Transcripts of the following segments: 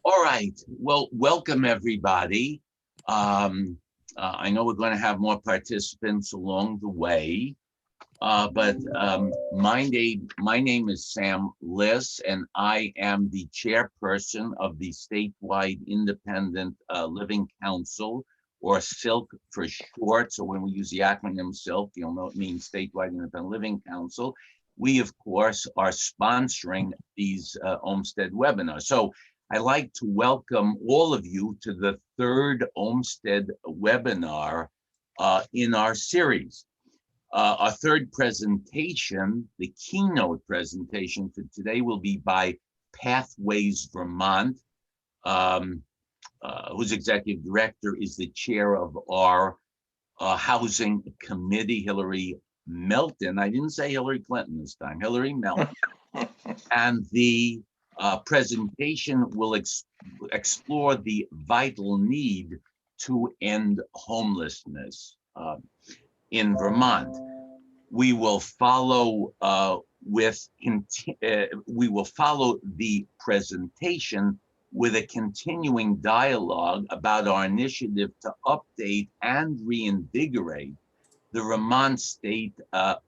All right. Well, welcome everybody. I know we're going to have more participants along the way, but my name is Sam Liss, and I am the chairperson of the Statewide Independent Living Council, or SILC for short. So when we use the acronym SILC, you'll know it means Statewide Independent Living Council. We, of course, are sponsoring these Olmstead webinars. So I'd like to welcome all of you to the third Olmstead webinar in our series. Our third presentation, the keynote presentation for today, will be by Pathways Vermont, whose executive director is the chair of our housing committee, Hillary Melton. I didn't say Hillary Clinton this time, Hillary Melton. And the presentation will explore the vital need to end homelessness in Vermont. We will follow the presentation with a continuing dialogue about our initiative to update and reinvigorate the Vermont State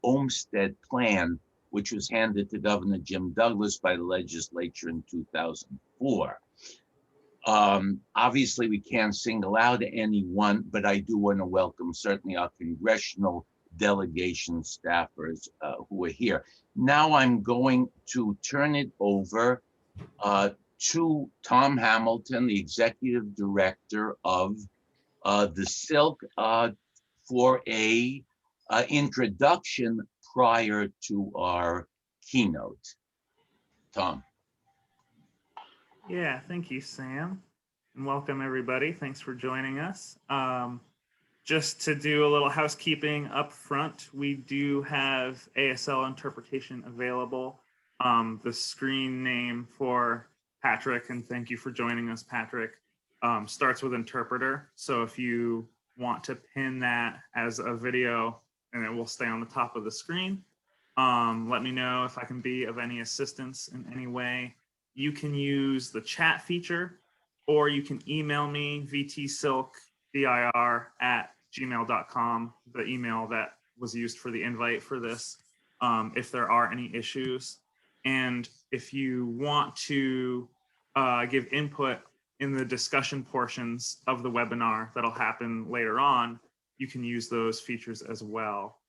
Olmstead Plan, which was handed to Governor Jim Douglas by the legislature in 2004. Obviously, we can't single out anyone, but I do want to welcome certainly our congressional delegation staffers who are here. Now I'm going to turn it over to Tom Hamilton, the executive director of the SILC, for a introduction prior to our keynote. Tom. Yeah, thank you, Sam, and welcome everybody. Thanks for joining us. Just to do a little housekeeping up front, we do have ASL interpretation available. The screen name for Patrick, and thank you for joining us, Patrick, starts with interpreter. So if you want to pin that as a video, and it will stay on the top of the screen. Let me know if I can be of any assistance in any way. You can use the chat feature, or you can email me, vtsilcdir@gmail.com, the email that was used for the invite for this, if there are any issues. And if you want to give input in the discussion portions of the webinar that'll happen later on, you can use those features as well.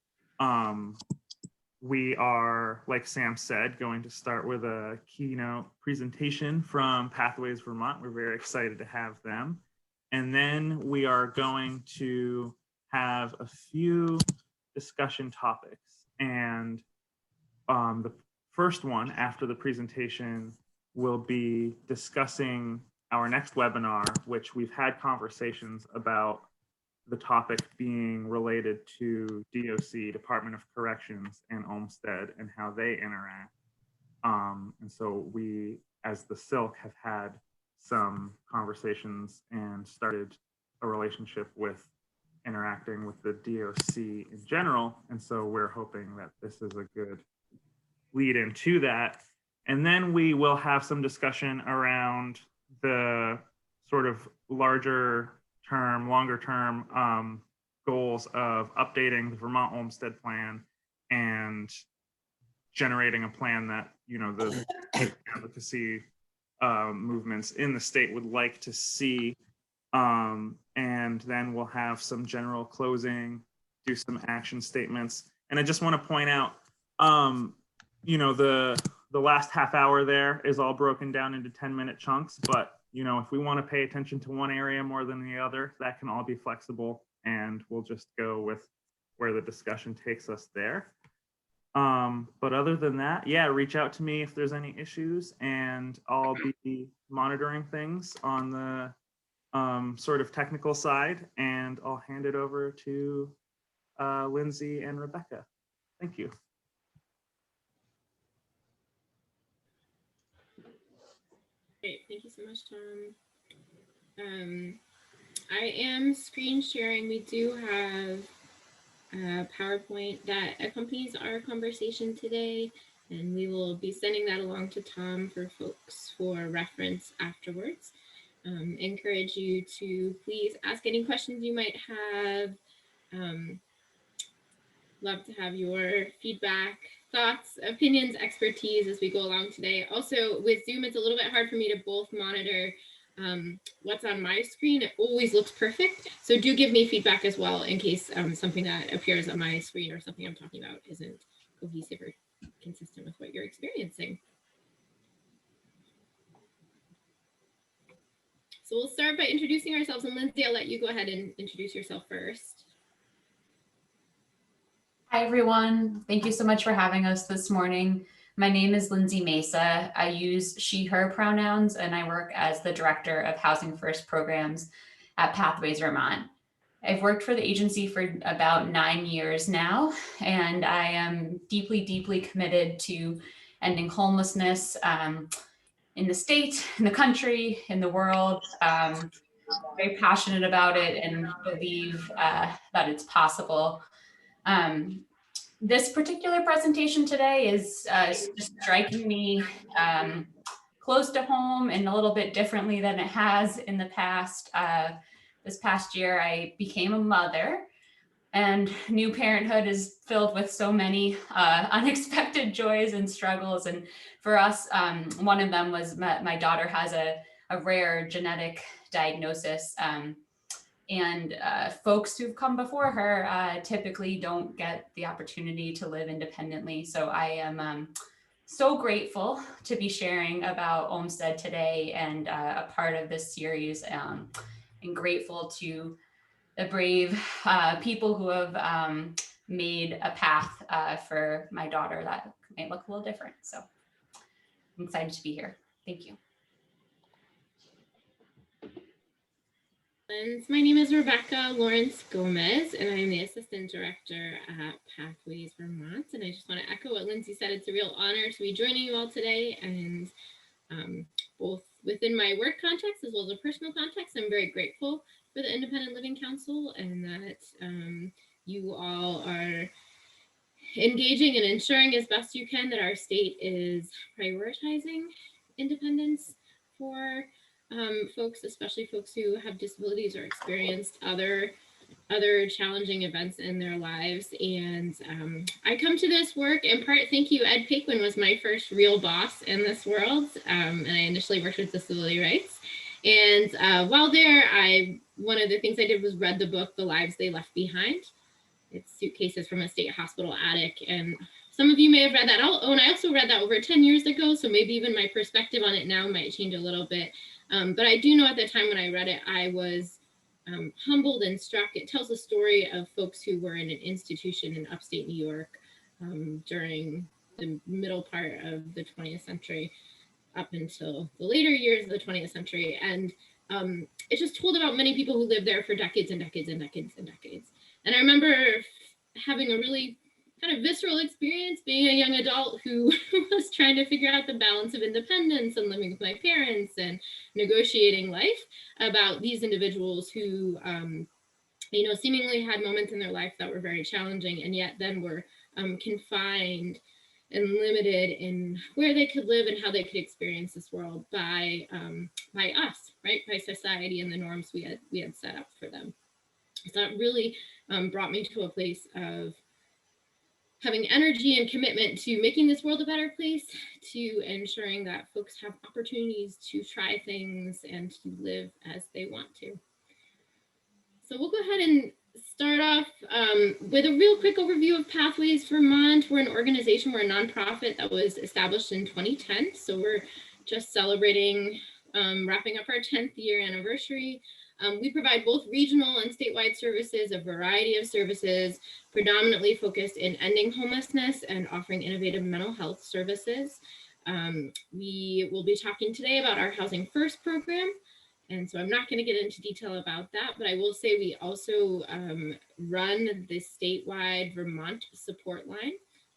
We are, like Sam said, going to start with a keynote presentation from Pathways Vermont. We're very excited to have them. And then we are going to have a few discussion topics. And the first one after the presentation will be discussing our next webinar, which we've had conversations about the topic being related to DOC, Department of Corrections, and Olmstead and how they interact. And so we, as the SILC, have had some conversations and started a relationship with interacting with the DOC in general. And so we're hoping that this is a good lead into that. And then we will have some discussion around the sort of longer term goals of updating the Vermont Olmstead Plan and generating a plan that, you know, the advocacy movements in the state would like to see. And then we'll have some general closing, do some action statements. And I just want to point out, you know, the last half hour there is all broken down into 10-minute chunks, but you know, if we want to pay attention to one area more than the other, that can all be flexible, and we'll just go with where the discussion takes us there. But other than that, yeah, reach out to me if there's any issues, and I'll be monitoring things on the sort of technical side, and I'll hand it over to Lindsay and Rebecca. Thank you. Great, thank you so much, Tom. I am screen sharing. We do have a PowerPoint that accompanies our conversation today. And we will be sending that along to Tom for folks for reference afterwards. Encourage you to please ask any questions you might have. Love to have your feedback, thoughts, opinions, expertise as we go along today. Also, with Zoom, it's a little bit hard for me to both monitor what's on my screen. It always looks perfect. So do give me feedback as well in case something that appears on my screen or something I'm talking about isn't cohesive or consistent with what you're experiencing. So we'll start by introducing ourselves, and Lindsay, I'll let you go ahead and introduce yourself first. Hi, everyone. Thank you so much for having us this morning. My name is Lindsay Mesa. I use she, her pronouns, and I work as the Director of Housing First Programs at Pathways Vermont. I've worked for the agency for about 9 years now, and I am deeply, deeply committed to ending homelessness in the state, in the country, in the world. Very passionate about it and believe that it's possible. This particular presentation today is just striking me close to home and a little bit differently than it has in the past. This past year, I became a mother, and new parenthood is filled with so many unexpected joys and struggles. And for us, one of them was my daughter has a rare genetic diagnosis. And folks who've come before her typically don't get the opportunity to live independently. So I am so grateful to be sharing about Olmstead today and a part of this series, and grateful to the brave people who have made a path for my daughter that might look a little different. So I'm excited to be here. Thank you. My name is Rebecca Lawrence Gomez, and I'm the Assistant Director at Pathways Vermont. And I just want to echo what Lindsay said. It's a real honor to be joining you all today, and both within my work context as well as a personal context, I'm very grateful for the Independent Living Council and that you all are engaging and ensuring as best you can that our state is prioritizing independence for folks, especially folks who have disabilities or experienced other challenging events in their lives. And I come to this work in part, thank you, Ed Paquin was my first real boss in this world. And I initially worked with disability rights. And while there, one of the things I did was read the book, The Lives They Left Behind. It's Suitcases from a State Hospital Attic. And some of you may have read that. And I also read that over 10 years ago. So maybe even my perspective on it now might change a little bit. But I do know at the time when I read it, I was humbled and struck. It tells a story of folks who were in an institution in upstate New York during the middle part of the 20th century up until the later years of the 20th century. And it just told about many people who lived there for decades and decades and decades and decades. And I remember having a really kind of visceral experience being a young adult who was trying to figure out the balance of independence and living with my parents and negotiating life about these individuals who, seemingly had moments in their life that were very challenging, and yet then were confined and limited in where they could live and how they could experience this world by us, right? By society and the norms we had set up for them. So that really brought me to a place of having energy and commitment to making this world a better place, to ensuring that folks have opportunities to try things and to live as they want to. So we'll go ahead and start off with a real quick overview of Pathways Vermont. We're an organization, we're a nonprofit that was established in 2010. So we're just celebrating, wrapping up our 10th year anniversary. We provide both regional and statewide services, a variety of services, predominantly focused in ending homelessness and offering innovative mental health services. We will be talking today about our Housing First program. And so I'm not going to get into detail about that, but I will say we also run the statewide Vermont support line.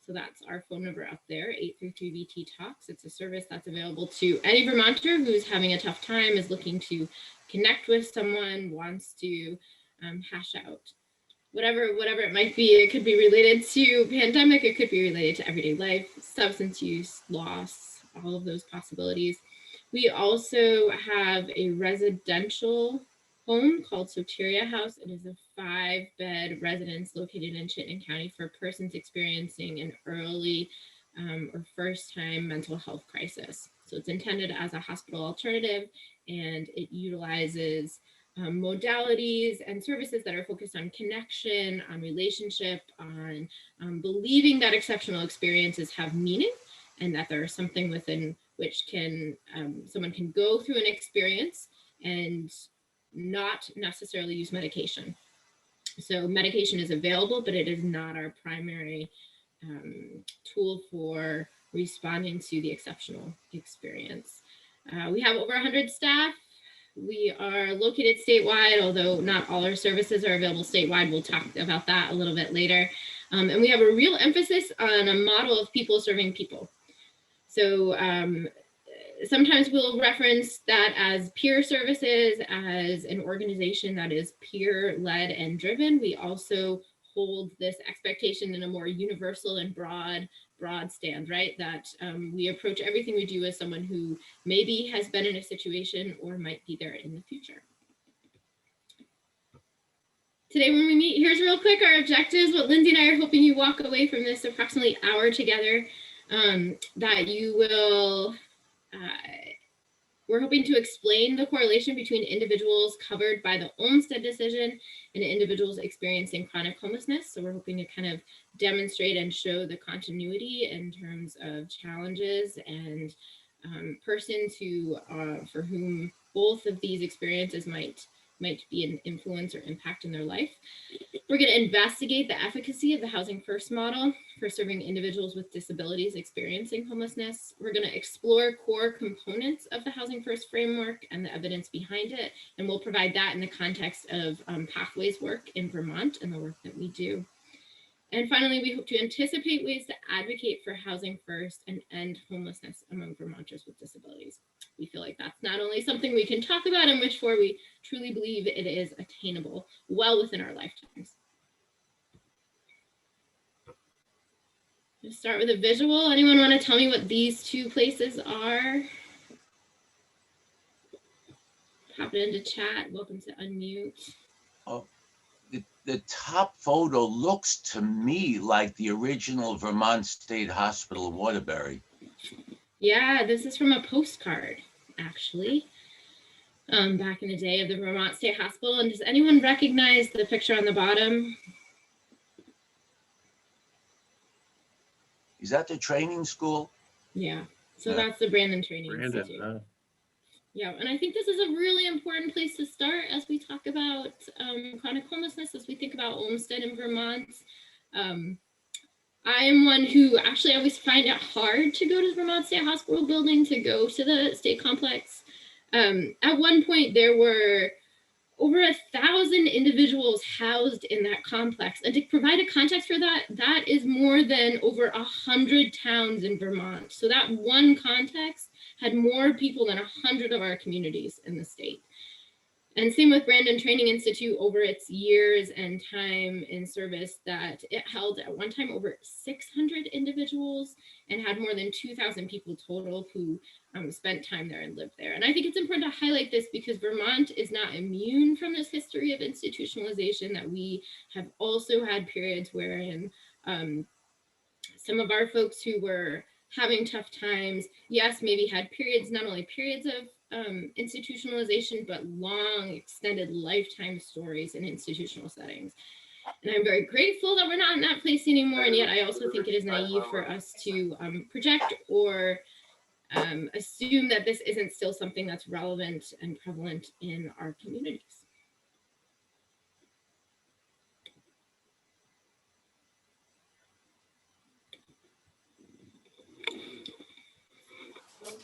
So that's our phone number up there, 833 VT Talks. It's a service that's available to any Vermonter who's having a tough time, is looking to connect with someone, wants to hash out whatever it might be. It could be related to pandemic, it could be related to everyday life, substance use, loss, all of those possibilities. We also have a residential home called Soteria House. It is a 5-bed residence located in Chittenden County for persons experiencing an early or first-time mental health crisis. So it's intended as a hospital alternative, and it utilizes modalities and services that are focused on connection, on relationship, on believing that exceptional experiences have meaning, and that there is something within which can someone can go through an experience and not necessarily use medication. So medication is available, but it is not our primary tool for responding to the exceptional experience. We have over 100 staff. We are located statewide, although not all our services are available statewide. We'll talk about that a little bit later. And we have a real emphasis on a model of people serving people. So sometimes we'll reference that as peer services, as an organization that is peer-led and driven. We also hold this expectation in a more universal and broad stand, right? That we approach everything we do as someone who maybe has been in a situation or might be there in the future. Today when we meet, here's real quick our objectives, what Lindsay and I are hoping you walk away from this approximately hour together, that you will, we're hoping to explain the correlation between individuals covered by the Olmstead decision and individuals experiencing chronic homelessness. So we're hoping to kind of demonstrate and show the continuity in terms of challenges and persons who, for whom both of these experiences might be an influence or impact in their life. We're going to investigate the efficacy of the Housing First model for serving individuals with disabilities experiencing homelessness. We're going to explore core components of the Housing First framework and the evidence behind it, and we'll provide that in the context of Pathways work in Vermont and the work that we do. And finally, we hope to anticipate ways to advocate for Housing First and end homelessness among Vermonters with disabilities. We feel like that's not only something we can talk about and wish for, we truly believe it is attainable well within our lifetimes. Let's start with a visual. Anyone want to tell me what these two places are? Pop it into chat. Welcome to unmute. Oh, the top photo looks to me like the original Vermont State Hospital of Waterbury. Yeah, this is from a postcard, actually, back in the day of the Vermont State Hospital. And does anyone recognize the picture on the bottom? Is that the training school? Yeah, so Yeah. that's the Brandon Training Institute. Yeah, and I think this is a really important place to start as we talk about chronic homelessness, as we think about Olmstead in Vermont. I am one who actually always find it hard to go to the Vermont State Hospital building, to go to the state complex. At one point, there were over 1,000 individuals housed in that complex. And to provide a context for that, that is more than over 100 towns in Vermont. So that one context had more people than 100 of our communities in the state. And same with Brandon Training Institute, over its years and time in service, that it held at one time over 600 individuals and had more than 2,000 people total who spent time there and lived there. And I think it's important to highlight this because Vermont is not immune from this history of institutionalization, that we have also had periods wherein some of our folks who were having tough times, yes, maybe had periods, not only periods of institutionalization, but long extended lifetime stories in institutional settings. And I'm very grateful that we're not in that place anymore. And yet I also think it is naive for us to project or assume that this isn't still something that's relevant and prevalent in our communities.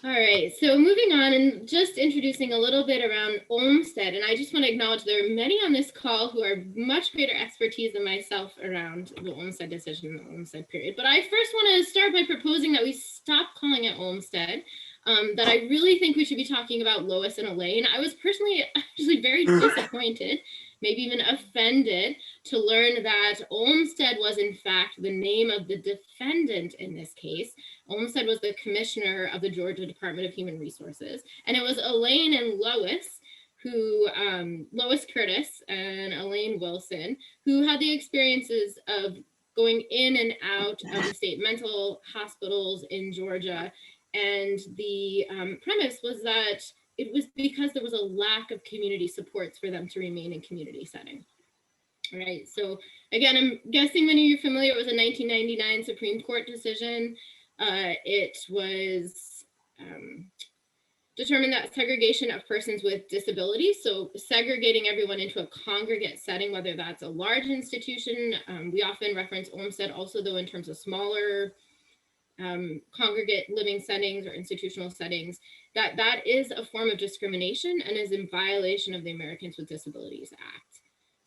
All right, so moving on and just introducing a little bit around Olmstead. And I just want to acknowledge there are many on this call who are much greater expertise than myself around the Olmstead decision and the Olmstead period. But I first want to start by proposing that we stop calling it Olmstead, that I really think we should be talking about Lois and Elaine. I was personally actually very disappointed, maybe even offended to learn that Olmstead was in fact the name of the defendant in this case. Olmstead was the commissioner of the Georgia Department of Human Resources, and it was Elaine and Lois who, Lois Curtis and Elaine Wilson, who had the experiences of going in and out of the state mental hospitals in Georgia. And the premise was that it was because there was a lack of community supports for them to remain in community setting. All right, so again, I'm guessing many of you are familiar, it was a 1999 Supreme Court decision. It was determined that segregation of persons with disabilities, so segregating everyone into a congregate setting, whether that's a large institution, we often reference Olmstead also though in terms of smaller congregate living settings or institutional settings, that is a form of discrimination and is in violation of the Americans with Disabilities Act,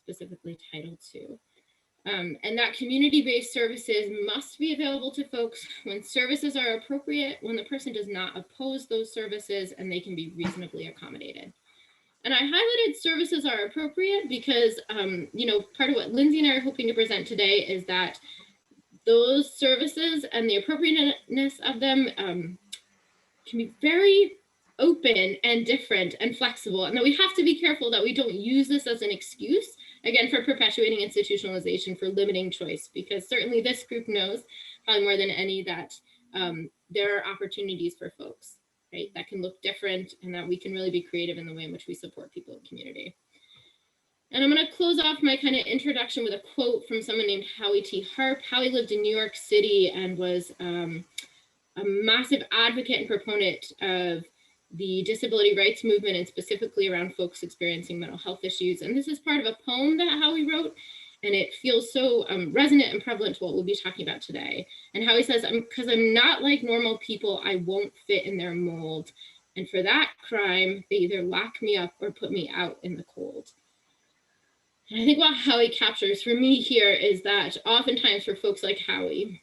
specifically Title II. And that community-based services must be available to folks when services are appropriate, when the person does not oppose those services, and they can be reasonably accommodated. And I highlighted services are appropriate because, you know, part of what Lindsay and I are hoping to present today is that those services and the appropriateness of them can be very open and different and flexible. And that we have to be careful that we don't use this as an excuse, again, for perpetuating institutionalization, for limiting choice, because certainly this group knows probably more than any that there are opportunities for folks, right, that can look different and that we can really be creative in the way in which we support people in the community. And I'm going to close off my kind of introduction with a quote from someone named Howie T. Harp. Howie lived in New York City and was a massive advocate and proponent of the disability rights movement, and specifically around folks experiencing mental health issues. And this is part of a poem that Howie wrote, and it feels so resonant and prevalent to what we'll be talking about today. And Howie says, because I'm not like normal people, I won't fit in their mold. And for that crime, they either lock me up or put me out in the cold. And I think what Howie captures for me here is that oftentimes for folks like Howie,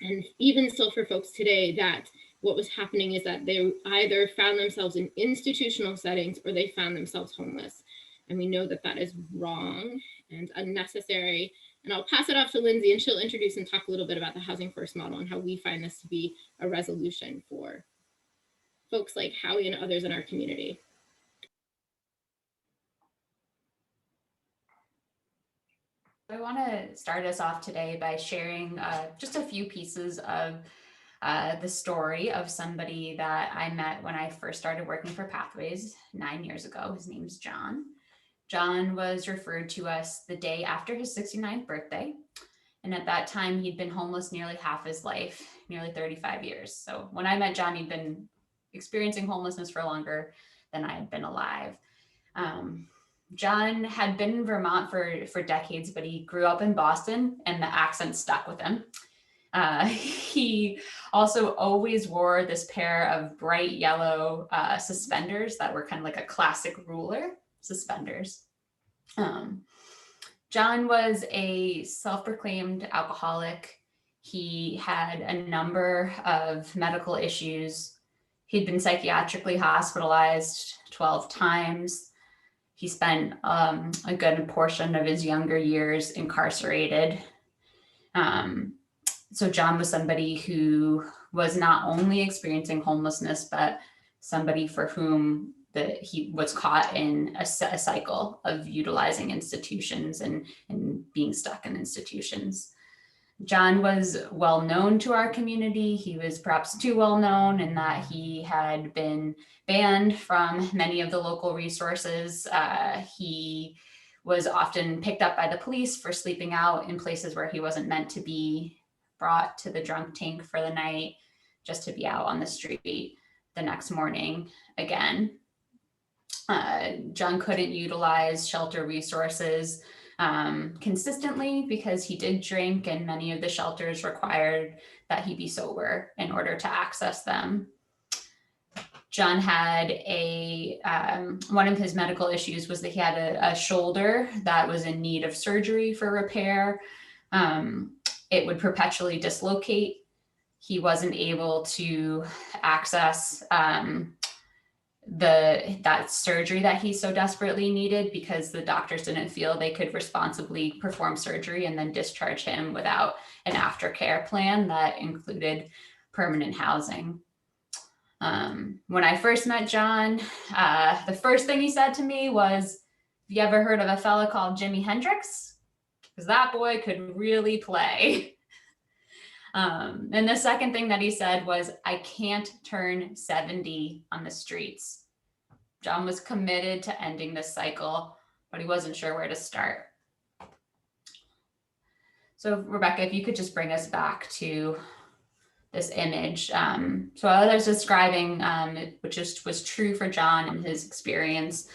and even still for folks today, that what was happening is that they either found themselves in institutional settings or they found themselves homeless. And we know that that is wrong and unnecessary. And I'll pass it off to Lindsay and she'll introduce and talk a little bit about the Housing First model and how we find this to be a resolution for folks like Howie and others in our community. I want to start us off today by sharing just a few pieces of the story of somebody that I met when I first started working for Pathways 9 years ago. His name's John. John was referred to us the day after his 69th birthday. And at that time, he'd been homeless nearly half his life, nearly 35 years. So when I met John, he'd been experiencing homelessness for longer than I had been alive. John had been in Vermont for decades, but he grew up in Boston and the accent stuck with him. He also always wore this pair of bright yellow suspenders that were kind of like a classic ruler suspenders. John was a self-proclaimed alcoholic. He had a number of medical issues. He'd been psychiatrically hospitalized 12 times. He spent a good portion of his younger years incarcerated. So John was somebody who was not only experiencing homelessness, but somebody for whom he was caught in a cycle of utilizing institutions and being stuck in institutions. John was well known to our community. He was perhaps too well known in that he had been banned from many of the local resources. He was often picked up by the police for sleeping out in places where he wasn't meant to be, brought to the drunk tank for the night, just to be out on the street the next morning again. John couldn't utilize shelter resources consistently because he did drink, and many of the shelters required that he be sober in order to access them. John had one of his medical issues was that he had a shoulder that was in need of surgery for repair. It would perpetually dislocate. He wasn't able to access that surgery that he so desperately needed, because the doctors didn't feel they could responsibly perform surgery and then discharge him without an aftercare plan that included permanent housing. When I first met John, the first thing he said to me was, "Have you ever heard of a fella called Jimi Hendrix? Because that boy could really play." And the second thing that he said was, "I can't turn 70 on the streets." John was committed to ending this cycle, but he wasn't sure where to start. So Rebecca, if you could just bring us back to this image. So what I was describing, which was true for John and his experience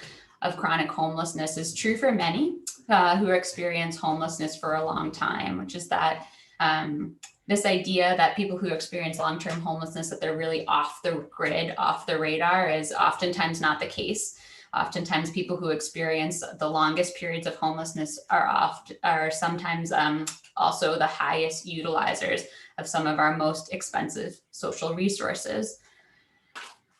of chronic homelessness, is true for many who experience homelessness for a long time, which is that this idea that people who experience long-term homelessness, that they're really off the grid, off the radar, is oftentimes not the case. Oftentimes people who experience the longest periods of homelessness are sometimes also the highest utilizers of some of our most expensive social resources.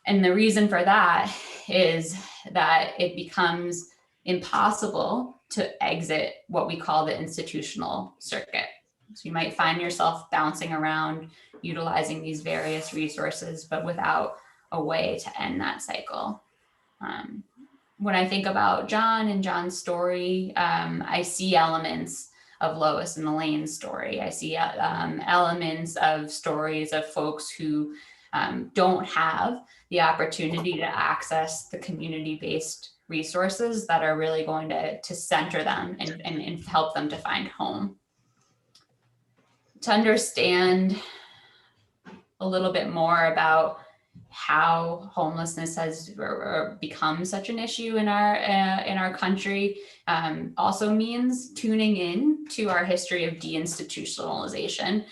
And the reason for that is that it becomes impossible to exit what we call the institutional circuit. So you might find yourself bouncing around, utilizing these various resources, but without a way to end that cycle. When I think about John and John's story, I see elements of Lois and Elaine's story. I see elements of stories of folks who don't have the opportunity to access the community-based resources that are really going to center them and help them to find home. To understand a little bit more about how homelessness has become such an issue in our country also means tuning in to our history of deinstitutionalization.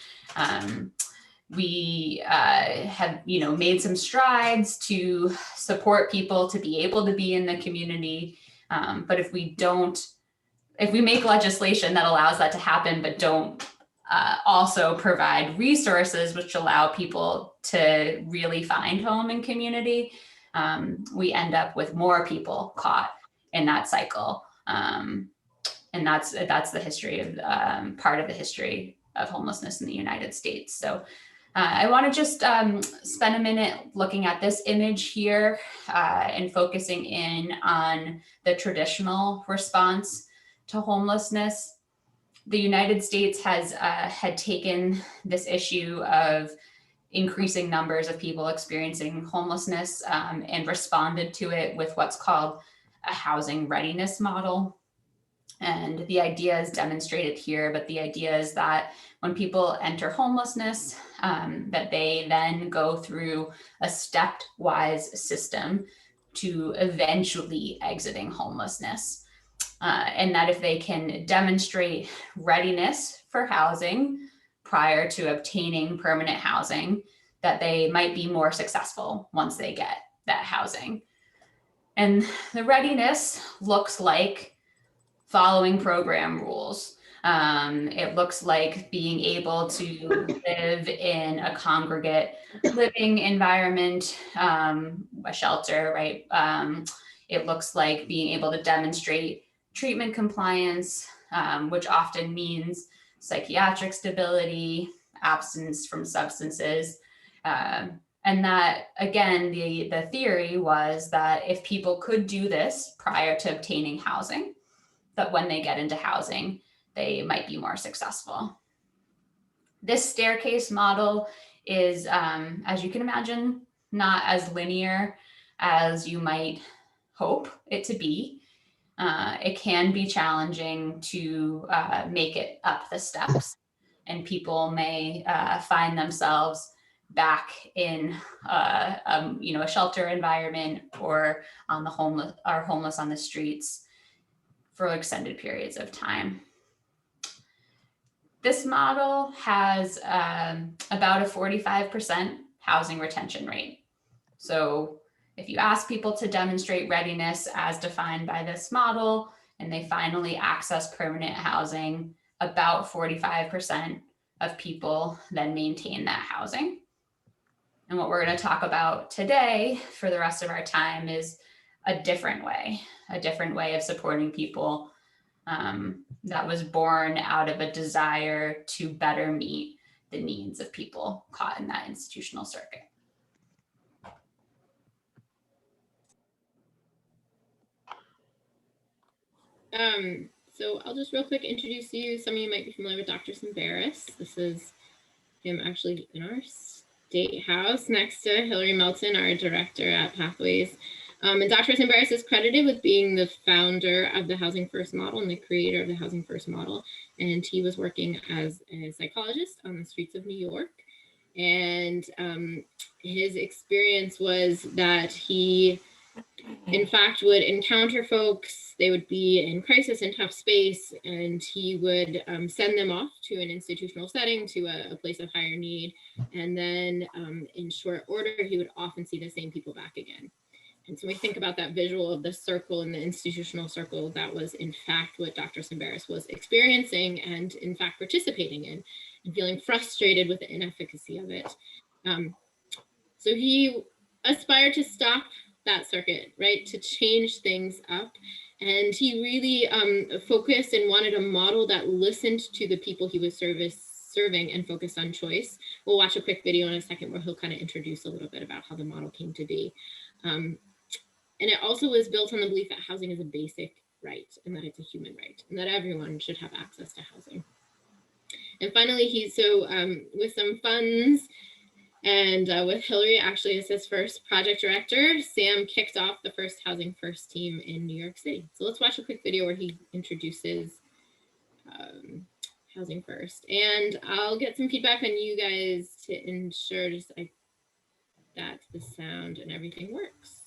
We have, made some strides to support people to be able to be in the community, but if we make legislation that allows that to happen, but don't also provide resources which allow people to really find home and community, we end up with more people caught in that cycle. And that's the history of part of the history of homelessness in the United States. So I want to just spend a minute looking at this image here and focusing in on the traditional response to homelessness. The United States has had taken this issue of increasing numbers of people experiencing homelessness and responded to it with what's called a housing readiness model. And the idea is demonstrated here, but the idea is that when people enter homelessness, that they then go through a stepwise system to eventually exiting homelessness. And that if they can demonstrate readiness for housing prior to obtaining permanent housing, that they might be more successful once they get that housing. And the readiness looks like following program rules. It looks like being able to live in a congregate living environment, a shelter, right? It looks like being able to demonstrate treatment compliance, which often means psychiatric stability, abstinence from substances. And that, again, the theory was that if people could do this prior to obtaining housing, that when they get into housing, they might be more successful. This staircase model is, as you can imagine, not as linear as you might hope it to be. It can be challenging to make it up the steps, and people may find themselves back in a shelter environment or homeless on the streets for extended periods of time. This model has about a 45% housing retention rate. So if you ask people to demonstrate readiness as defined by this model, and they finally access permanent housing, about 45% of people then maintain that housing. And what we're going to talk about today for the rest of our time is a different way of supporting people that was born out of a desire to better meet the needs of people caught in that institutional circuit. So I'll just real quick introduce you. Some of you might be familiar with Dr. Simbaris. This is him actually in our state house next to Hillary Melton, our director at Pathways. And Dr. Simbaris is credited with being the founder of the Housing First model and the creator of the Housing First model. And he was working as a psychologist on the streets of New York. And his experience was that he, in fact, would encounter folks, they would be in crisis and tough space, and he would send them off to an institutional setting, to a place of higher need. And then in short order, he would often see the same people back again. And so we think about that visual of the circle and the institutional circle, that was in fact what Dr. Simbaris was experiencing and in fact participating in, and feeling frustrated with the inefficacy of it. So he aspired to stop that circuit, right, to change things up. And he really focused and wanted a model that listened to the people he was serving and focused on choice. We'll watch a quick video in a second where he'll kind of introduce a little bit about how the model came to be. And it also was built on the belief that housing is a basic right and that it's a human right and that everyone should have access to housing. And finally, with some funds and with Hillary actually as his first project director, Sam kicked off the first Housing First team in New York City. So let's watch a quick video where he introduces Housing First. And I'll get some feedback on you guys to ensure that the sound and everything works.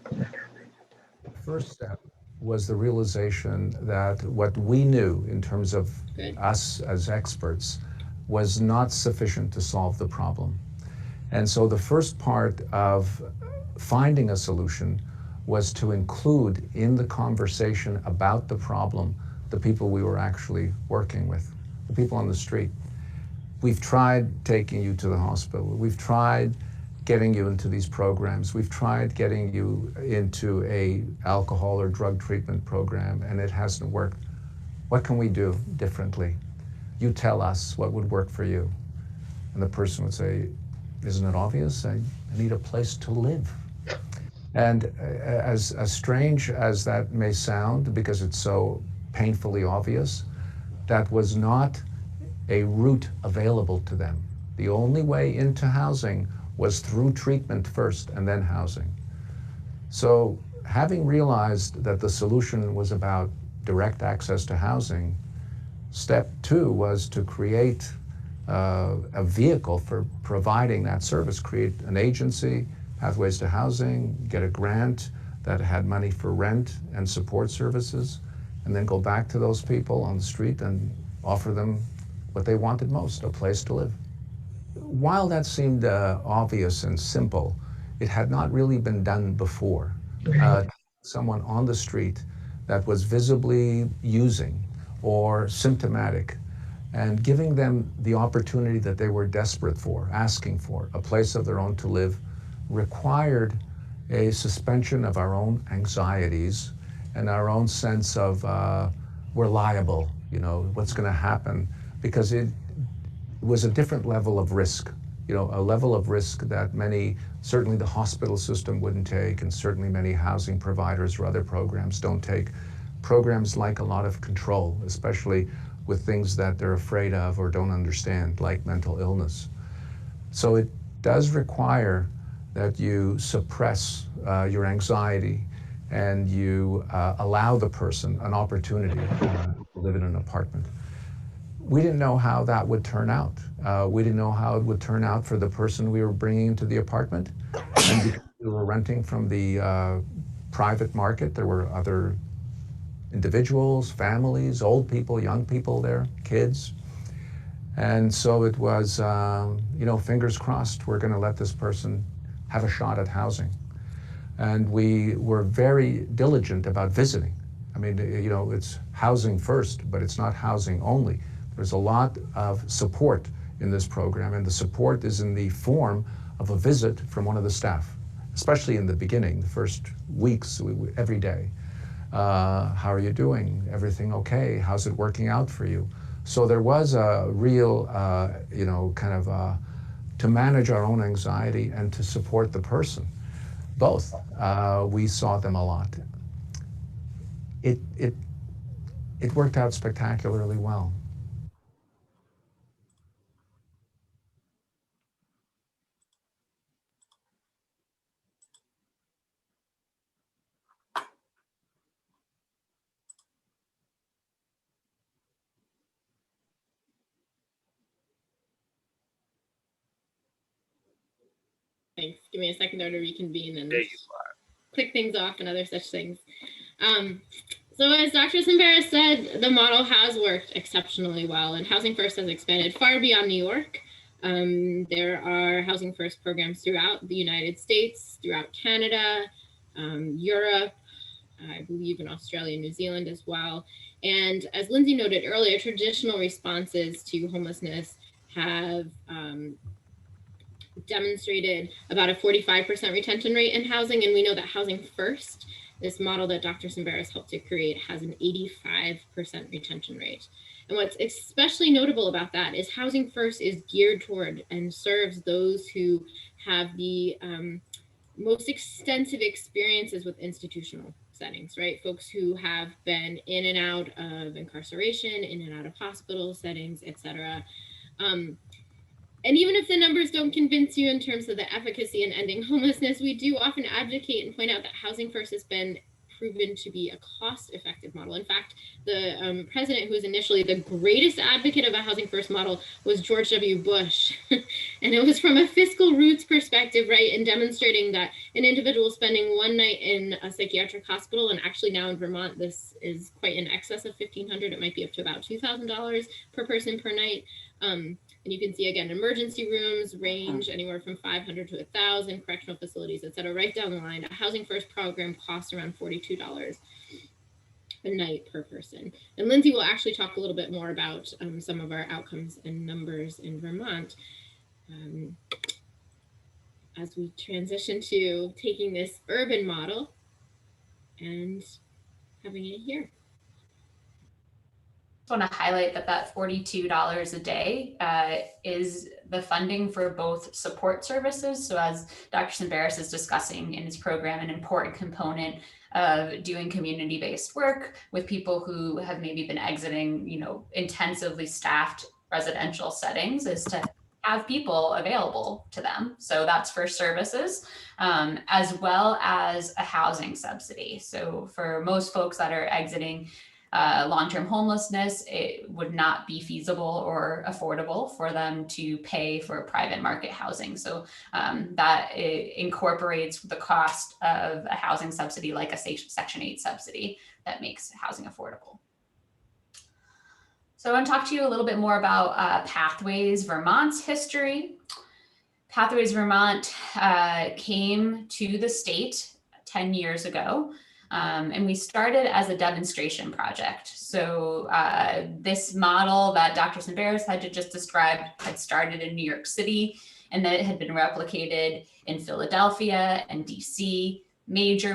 The first step was the realization that what we knew in terms of us as experts was not sufficient to solve the problem. And so the first part of finding a solution was to include in the conversation about the problem the people we were actually working with, the people on the street. We've tried taking you to the hospital. We've tried getting you into these programs. We've tried getting you into a alcohol or drug treatment program, and it hasn't worked. What can we do differently? You tell us what would work for you. And the person would say, isn't it obvious? I need a place to live. And as strange as that may sound, because it's so painfully obvious, that was not a route available to them. The only way into housing was through treatment first and then housing. So having realized that the solution was about direct access to housing, step two was to create a vehicle for providing that service, create an agency, Pathways to Housing, get a grant that had money for rent and support services, and then go back to those people on the street and offer them what they wanted most, a place to live. While that seemed obvious and simple, it had not really been done before. Someone on the street that was visibly using or symptomatic, and giving them the opportunity that they were desperate for, asking for, a place of their own to live, required a suspension of our own anxieties and our own sense of we're liable, what's going to happen, because it was a different level of risk, a level of risk that certainly the hospital system wouldn't take, and certainly many housing providers or other programs don't take. Programs like a lot of control, especially with things that they're afraid of or don't understand, like mental illness. So it does require that you suppress your anxiety and you allow the person an opportunity to live in an apartment. We didn't know how that would turn out. We didn't know how it would turn out for the person we were bringing into the apartment. And because we were renting from the private market, there were other individuals, families, old people, young people there, kids. And so it was, fingers crossed, we're going to let this person have a shot at housing. And we were very diligent about visiting. I mean, you know, it's housing first, but it's not housing only. There's a lot of support in this program, and the support is in the form of a visit from one of the staff, especially in the beginning, the first weeks, every day. How are you doing? Everything okay? How's it working out for you? So there was a real, you know, kind of to manage our own anxiety and to support the person. Both. We saw them a lot. It worked out spectacularly well. Thanks. Give me a second there to reconvene and There you are. click things off and other such things. So as Dr. Simbaris said, the model has worked exceptionally well, and Housing First has expanded far beyond New York. There are Housing First programs throughout the United States, throughout Canada, Europe, I believe in Australia and New Zealand as well. And as Lindsay noted earlier, traditional responses to homelessness have demonstrated about a 45% retention rate in housing. And we know that Housing First, this model that Dr. Simbaris helped to create, has an 85% retention rate. And what's especially notable about that is Housing First is geared toward and serves those who have the most extensive experiences with institutional settings, right? Folks who have been in and out of incarceration, in and out of hospital settings, etc. And even if the numbers don't convince you in terms of the efficacy in ending homelessness, we do often advocate and point out that Housing First has been proven to be a cost-effective model. In fact, the president who was initially the greatest advocate of a Housing First model was George W. Bush. And it was from a fiscal roots perspective, right, in demonstrating that an individual spending one night in a psychiatric hospital, and actually now in Vermont, this is quite in excess of $1,500, it might be up to about $2,000 per person per night. And you can see, again, emergency rooms range anywhere from 500 to 1,000, correctional facilities, et cetera, right down the line. A Housing First program costs around $42 a night per person. And Lindsay will actually talk a little bit more about some of our outcomes and numbers in Vermont as we transition to taking this urban model and having it here. Want to highlight that $42 a day is the funding for both support services. So as Dr. Simbaris is discussing in his program, an important component of doing community-based work with people who have maybe been exiting, you know, intensively staffed residential settings is to have people available to them. So that's for services, as well as a housing subsidy. So for most folks that are exiting long-term homelessness, it would not be feasible or affordable for them to pay for private market housing. So that incorporates the cost of a housing subsidy, like a Section 8 subsidy, that makes housing affordable. So I want to talk to you a little bit more about Pathways Vermont's history. Pathways Vermont came to the state 10 years ago. And we started as a demonstration project. So this model that Dr. Simbaris had just described had started in New York City, and then it had been replicated in Philadelphia and DC, major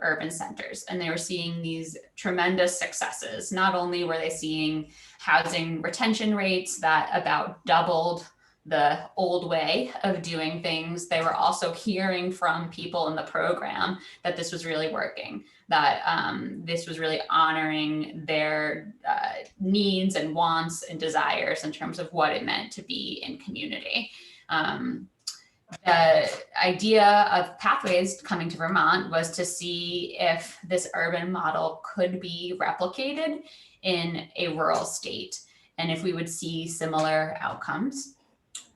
urban centers. And they were seeing these tremendous successes. Not only were they seeing housing retention rates that about doubled the old way of doing things, they were also hearing from people in the program that this was really working, that this was really honoring their needs and wants and desires in terms of what it meant to be in community. The idea of Pathways coming to Vermont was to see if this urban model could be replicated in a rural state, and if we would see similar outcomes.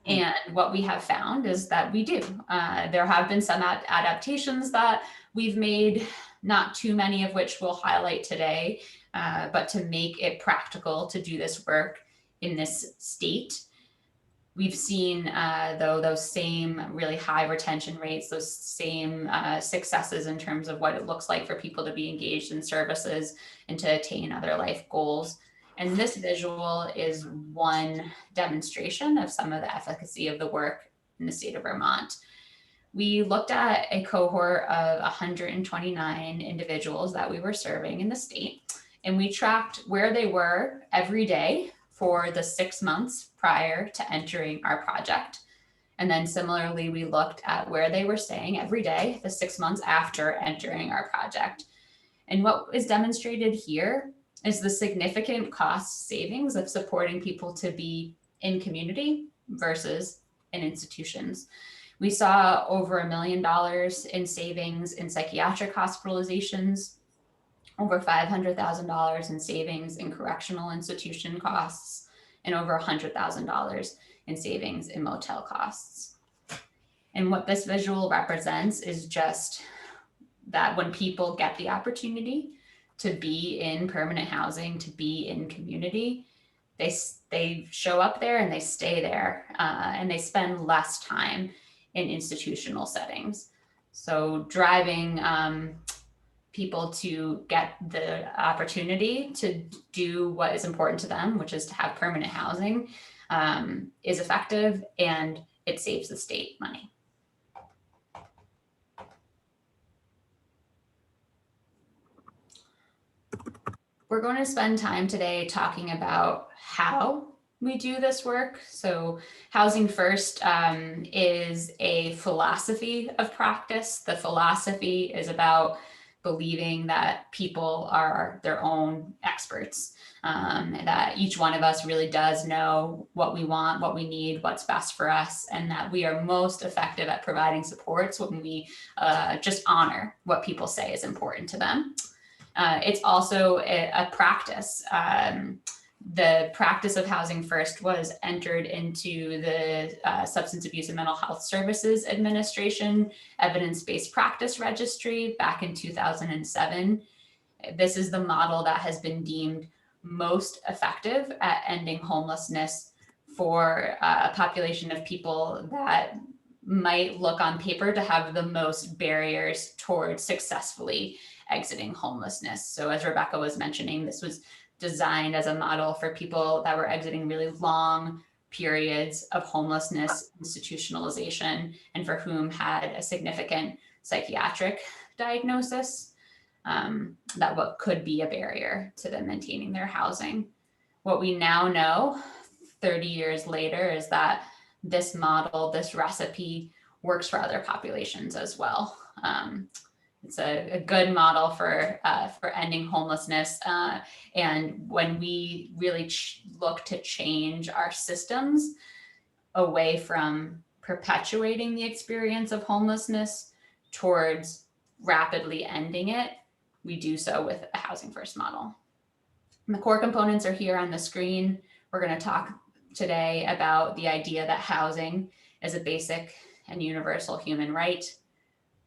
And what we have found is that we do. There have been some adaptations that we've made, not too many of which we'll highlight today, but to make it practical to do this work in this state. We've seen, though, those same really high retention rates, those same successes in terms of what it looks like for people to be engaged in services and to attain other life goals. And this visual is one demonstration of some of the efficacy of the work in the state of Vermont. We looked at a cohort of 129 individuals that we were serving in the state, and we tracked where they were every day for the 6 months prior to entering our project. And then similarly, we looked at where they were staying every day the 6 months after entering our project. And what is demonstrated here is the significant cost savings of supporting people to be in community versus in institutions. We saw over $1 million in savings in psychiatric hospitalizations, over $500,000 in savings in correctional institution costs, and over $100,000 in savings in motel costs. And what this visual represents is just that when people get the opportunity to be in permanent housing, to be in community, they show up there and they stay there, and they spend less time in institutional settings. So driving people to get the opportunity to do what is important to them, which is to have permanent housing, is effective, and it saves the state money. We're going to spend time today talking about how we do this work. So Housing First is a philosophy of practice. The philosophy is about believing that people are their own experts, that each one of us really does know what we want, what we need, what's best for us, and that we are most effective at providing supports when we just honor what people say is important to them. It's also a practice. The practice of Housing First was entered into the Substance Abuse and Mental Health Services Administration Evidence-Based Practice Registry back in 2007. This is the model that has been deemed most effective at ending homelessness for a population of people that might look on paper to have the most barriers towards successfully exiting homelessness. So as Rebecca was mentioning, this was designed as a model for people that were exiting really long periods of homelessness, institutionalization, and for whom had a significant psychiatric diagnosis, that what could be a barrier to them maintaining their housing. What we now know 30 years later is that this model, this recipe works for other populations as well. It's a good model for ending homelessness. And when we really look to change our systems away from perpetuating the experience of homelessness towards rapidly ending it, we do so with a Housing First model. And the core components are here on the screen. We're going to talk today about the idea that housing is a basic and universal human right.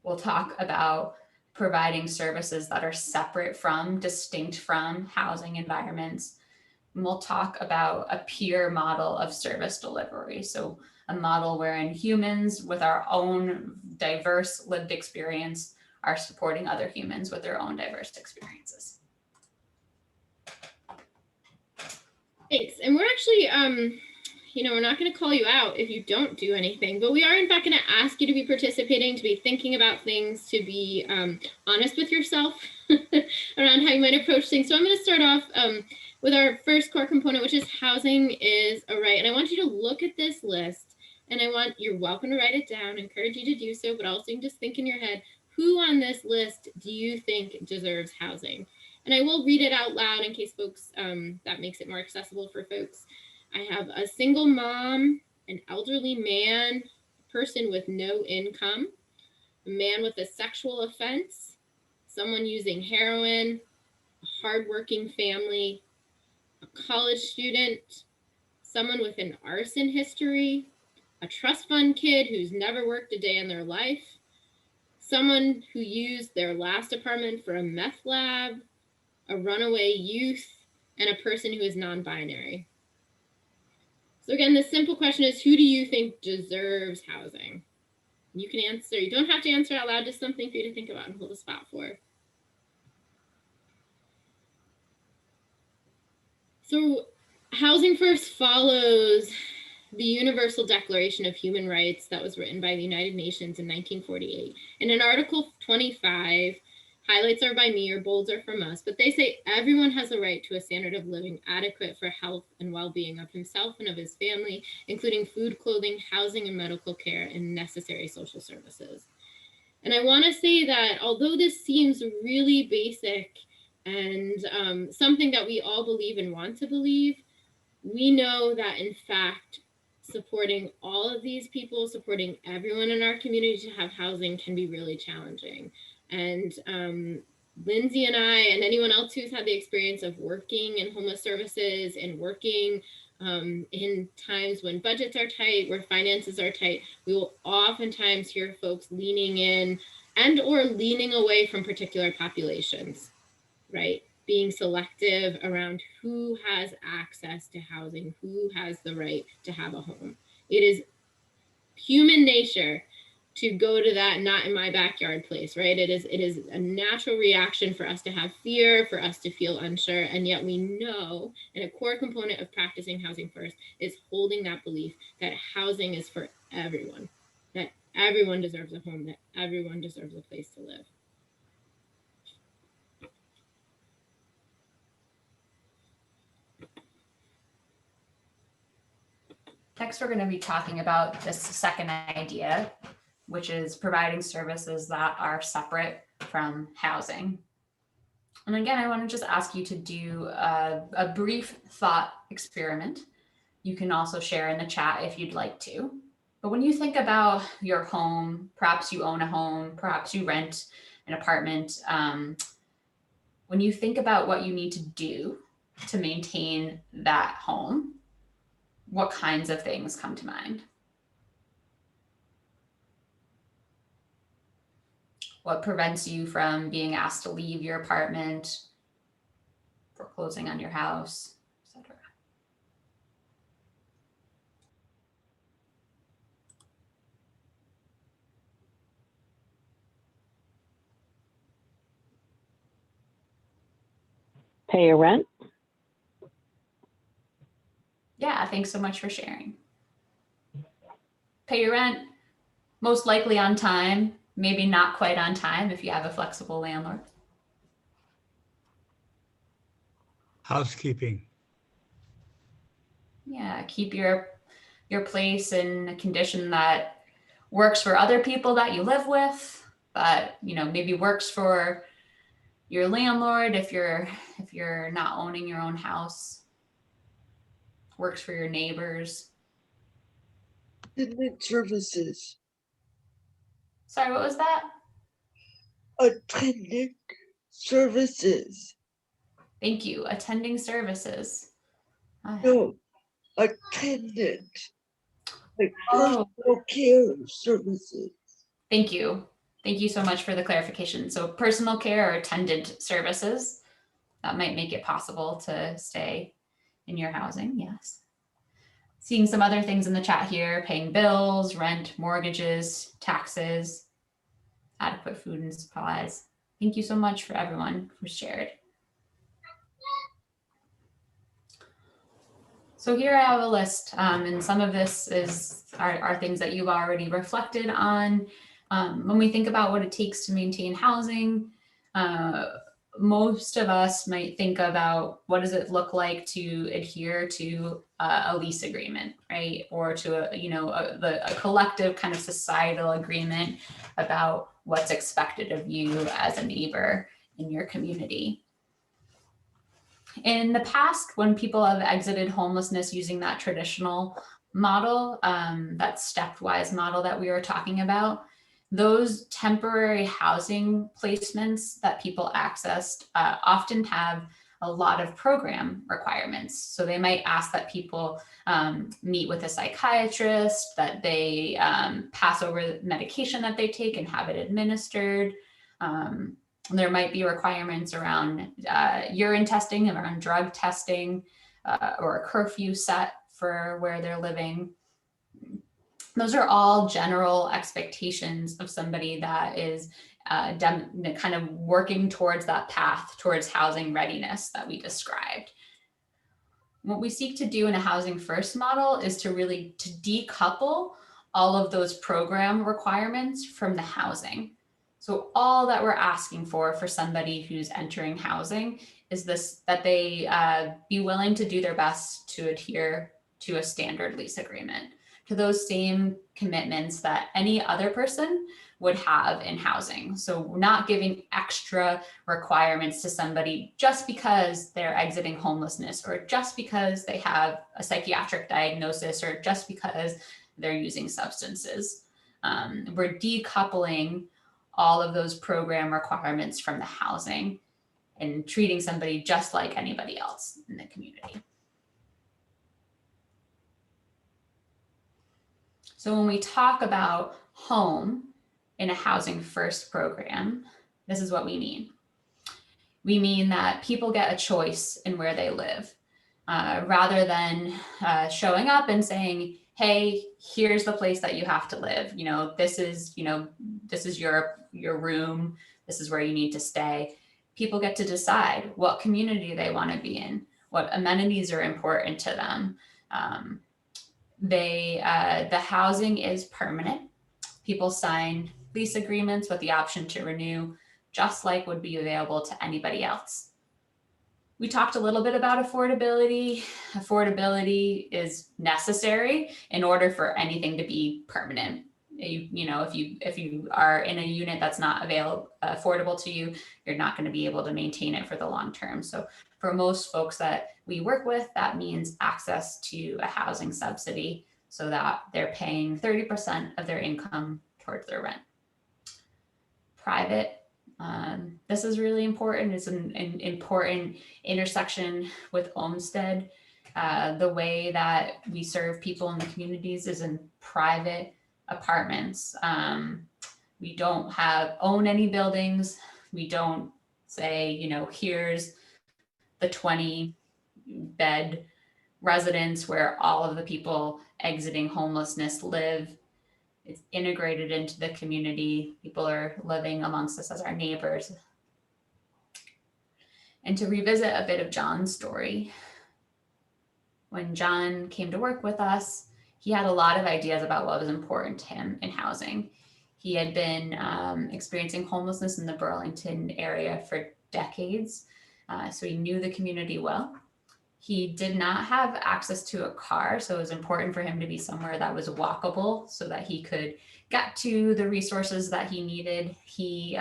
We'll talk about providing services that are separate from, distinct from housing environments. And we'll talk about a peer model of service delivery. So a model wherein humans with our own diverse lived experience are supporting other humans with their own diverse experiences. Thanks. And we're actually, we're not going to call you out if you don't do anything, but we are in fact going to ask you to be participating, to be thinking about things, to be honest with yourself around how you might approach things. So I'm going to start off with our first core component, which is housing is a right. And I want you to look at this list, and you're welcome to write it down, I encourage you to do so, but also you can just think in your head, who on this list do you think deserves housing? And I will read it out loud in case folks, that makes it more accessible for folks. I have a single mom, an elderly man, a person with no income, a man with a sexual offense, someone using heroin, a hardworking family, a college student, someone with an arson history, a trust fund kid who's never worked a day in their life, someone who used their last apartment for a meth lab, a runaway youth, and a person who is non-binary. So again, the simple question is, who do you think deserves housing? You can answer, you don't have to answer out loud, just something for you to think about and hold a spot for. So Housing First follows the Universal Declaration of Human Rights that was written by the United Nations in 1948. And in Article 25, highlights are by me or bolds are from us, but they say everyone has a right to a standard of living adequate for health and well-being of himself and of his family, including food, clothing, housing, and medical care, and necessary social services. And I want to say that although this seems really basic and something that we all believe and want to believe, we know that in fact, supporting all of these people, supporting everyone in our community to have housing can be really challenging. And Lindsay and I and anyone else who's had the experience of working in homeless services and working in times when budgets are tight, where finances are tight, we will oftentimes hear folks leaning in and or leaning away from particular populations, right? Being selective around who has access to housing, who has the right to have a home. It is human nature to go to that not in my backyard place, right? It is a natural reaction for us to have fear, for us to feel unsure, and yet we know, and a core component of practicing Housing First is holding that belief that housing is for everyone, that everyone deserves a home, that everyone deserves a place to live. Next, we're going to be talking about this second idea, which is providing services that are separate from housing. And again, I want to just ask you to do a brief thought experiment. You can also share in the chat if you'd like to. But when you think about your home, perhaps you own a home, perhaps you rent an apartment. When you think about what you need to do to maintain that home, what kinds of things come to mind? What prevents you from being asked to leave your apartment, foreclosing on your house, etc.? Pay your rent. Yeah, thanks so much for sharing. Pay your rent, most likely on time, maybe not quite on time if you have a flexible landlord. Housekeeping. Yeah, keep your place in a condition that works for other people that you live with, but maybe works for your landlord if you're not owning your own house. Works for your neighbors. Attendant services. Sorry, what was that? Attendant services. Thank you. Attending services. No, attendant. Like Oh. personal care services. Thank you. Thank you so much for the clarification. So personal care or attendant services, that might make it possible to stay in your housing, yes. Seeing some other things in the chat here, paying bills, rent, mortgages, taxes, adequate food and supplies. Thank you so much for everyone who shared. So here I have a list, and some of this are things that you've already reflected on. When we think about what it takes to maintain housing, most of us might think about what does it look like to adhere to a lease agreement, right? Or to a collective kind of societal agreement about what's expected of you as a neighbor in your community. In the past, when people have exited homelessness using that traditional model, that stepwise model that we were talking about, those temporary housing placements that people accessed often have a lot of program requirements. So they might ask that people meet with a psychiatrist, that they pass over the medication that they take and have it administered. There might be requirements around urine testing and around drug testing or a curfew set for where they're living. Those are all general expectations of somebody that is kind of working towards that path towards housing readiness that we described. What we seek to do in a housing first model is to really decouple all of those program requirements from the housing. So all that we're asking for somebody who's entering housing is that they be willing to do their best to adhere to a standard lease agreement, to those same commitments that any other person would have in housing. So we're not giving extra requirements to somebody just because they're exiting homelessness, or just because they have a psychiatric diagnosis, or just because they're using substances. We're decoupling all of those program requirements from the housing and treating somebody just like anybody else in the community. So when we talk about home in a housing first program, this is what we mean. We mean that people get a choice in where they live, rather than showing up and saying, hey, here's the place that you have to live. This is your room. This is where you need to stay. People get to decide what community they want to be in, what amenities are important to them. The housing is permanent. People sign lease agreements with the option to renew, just like would be available to anybody else. We talked a little bit about affordability. Affordability is necessary in order for anything to be permanent. If you are in a unit that's not affordable to you, you're not going to be able to maintain it for the long term. So for most folks that we work with, that means access to a housing subsidy so that they're paying 30% of their income towards their rent. Private, this is really important. It's an important intersection with Olmstead. The way that we serve people in the communities is in private apartments. We don't own any buildings. We don't say, here's the 20-bed residence where all of the people exiting homelessness live. It's integrated into the community. People are living amongst us as our neighbors. And to revisit a bit of John's story, when John came to work with us, he had a lot of ideas about what was important to him in housing. He had been experiencing homelessness in the Burlington area for decades, so he knew the community well. He did not have access to a car, so it was important for him to be somewhere that was walkable so that he could get to the resources that he needed. He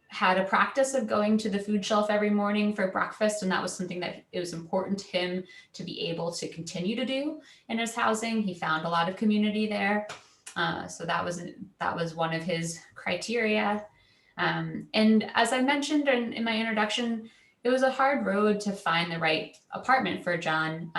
had a practice of going to the food shelf every morning for breakfast, and that was something that it was important to him to be able to continue to do in his housing. He found a lot of community there, so that was one of his criteria. And as I mentioned in my introduction, it was a hard road to find the right apartment for John,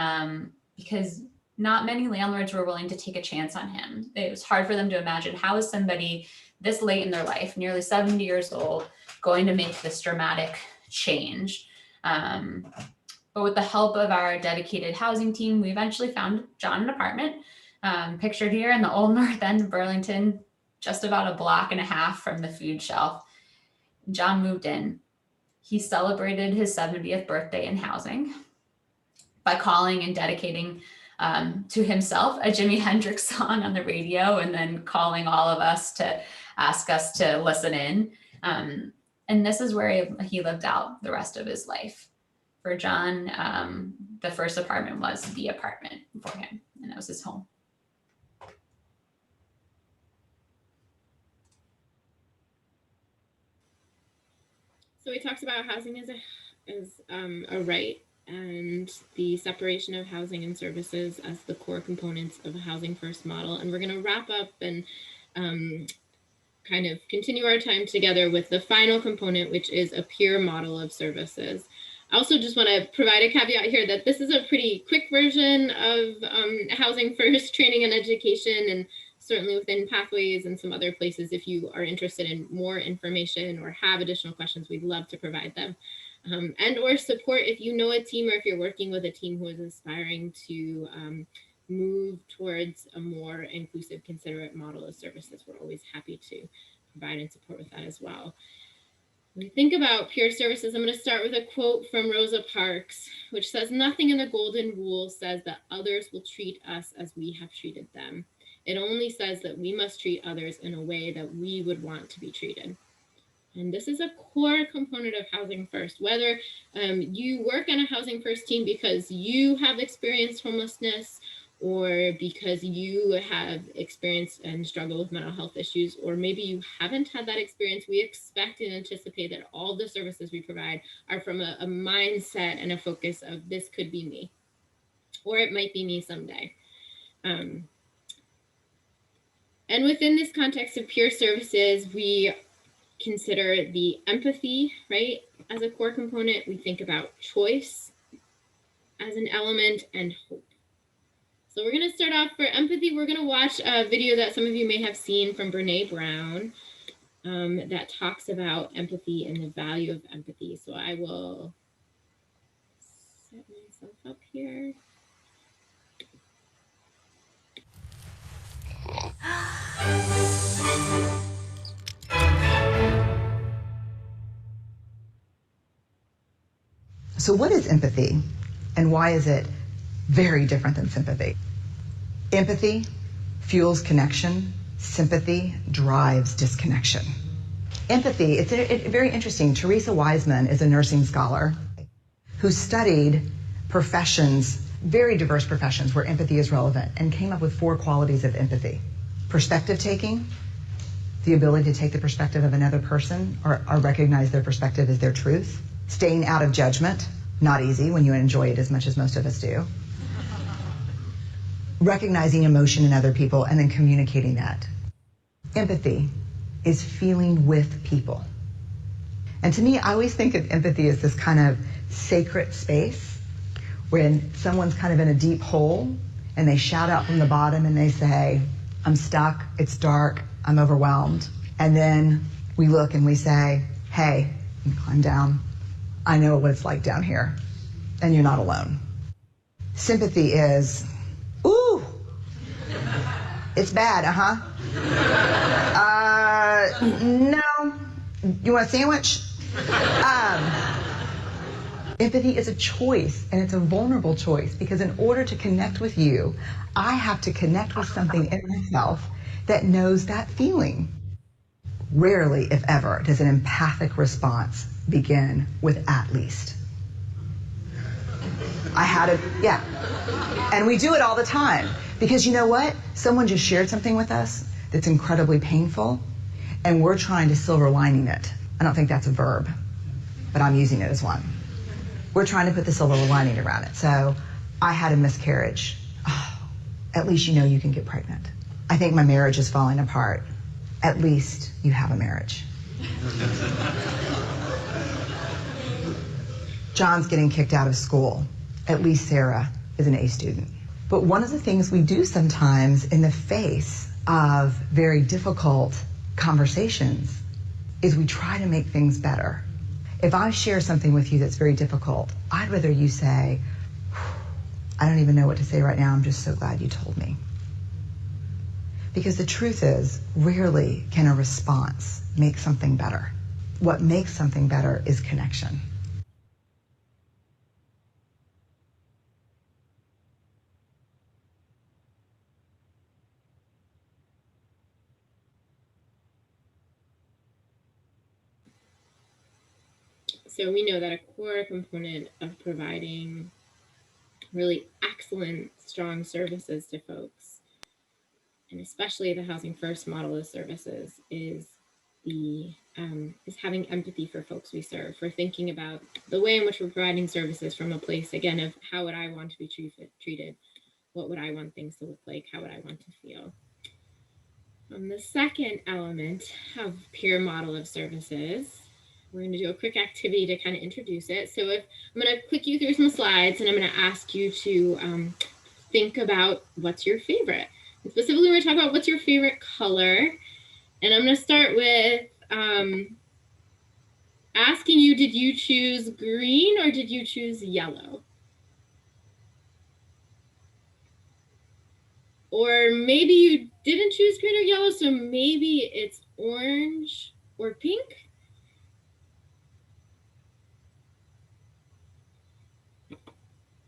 because not many landlords were willing to take a chance on him. It was hard for them to imagine, how is somebody this late in their life, nearly 70 years old, going to make this dramatic change? But with the help of our dedicated housing team, we eventually found John an apartment, pictured here in the Old North End of Burlington, just about a block and a half from the food shelf. John moved in. He celebrated his 70th birthday in housing by calling and dedicating to himself a Jimi Hendrix song on the radio, and then calling all of us to ask us to listen in. And this is where he lived out the rest of his life. For John, the first apartment was the apartment for him, and it was his home. So we talked about housing as a right, and the separation of housing and services as the core components of a housing first model. And we're going to wrap up and kind of continue our time together with the final component, which is a peer model of services. I also just want to provide a caveat here that this is a pretty quick version of housing first training and education, and certainly within Pathways and some other places, if you are interested in more information or have additional questions, we'd love to provide them. and or support if you know a team or if you're working with a team who is aspiring to move towards a more inclusive, considerate model of services. We're always happy to provide and support with that as well. When we think about peer services, I'm going to start with a quote from Rosa Parks, which says, "Nothing in the golden rule says that others will treat us as we have treated them. It only says that we must treat others in a way that we would want to be treated." And this is a core component of Housing First. Whether you work on a Housing First team because you have experienced homelessness, or because you have experienced and struggled with mental health issues, or maybe you haven't had that experience, we expect and anticipate that all the services we provide are from a mindset and a focus of this could be me, or it might be me someday. And within this context of peer services, we consider the empathy, right, as a core component. We think about choice as an element and hope. So we're going to start off for empathy. We're going to watch a video that some of you may have seen from Brene Brown that talks about empathy and the value of empathy. So I will set myself up here. So what is empathy, and why is it very different than sympathy? Empathy fuels connection. Sympathy drives disconnection. Empathy, it's very interesting. Teresa Wiseman is a nursing scholar who studied professions, very diverse professions where empathy is relevant, and came up with 4 qualities of empathy. Perspective taking, the ability to take the perspective of another person or recognize their perspective as their truth. Staying out of judgment, not easy when you enjoy it as much as most of us do. Recognizing emotion in other people and then communicating that. Empathy is feeling with people. And to me, I always think of empathy as this kind of sacred space when someone's kind of in a deep hole and they shout out from the bottom and they say, "I'm stuck, it's dark, I'm overwhelmed." And then we look and we say, "Hey, you can climb down. I know what it's like down here, and you're not alone." Sympathy is, "Ooh, it's bad, no, you want a sandwich?" Empathy is a choice, and it's a vulnerable choice, because in order to connect with you, I have to connect with something in myself that knows that feeling. Rarely, if ever, does an empathic response begin with "at least." Yeah. And we do it all the time, because you know what? Someone just shared something with us that's incredibly painful, and we're trying to silver lining it. I don't think that's a verb, but I'm using it as one. We're trying to put the silver lining around it. So, I had a miscarriage. Oh, at least you know you can get pregnant. I think my marriage is falling apart. At least you have a marriage. John's getting kicked out of school. At least Sarah is an A student. But one of the things we do sometimes in the face of very difficult conversations is we try to make things better. If I share something with you that's very difficult, I'd rather you say, "I don't even know what to say right now, I'm just so glad you told me." Because the truth is, rarely can a response make something better. What makes something better is connection. So we know that a core component of providing really excellent, strong services to folks, and especially the Housing First model of services, is having empathy for folks we serve, for thinking about the way in which we're providing services from a place, again, of how would I want to be treated? What would I want things to look like? How would I want to feel? The second element of peer model of services, we're going to do a quick activity to kind of introduce it. So I'm going to click you through some slides, and I'm going to ask you to think about what's your favorite. And specifically, we're talking about what's your favorite color. And I'm going to start with asking you, did you choose green or did you choose yellow? Or maybe you didn't choose green or yellow, so maybe it's orange or pink.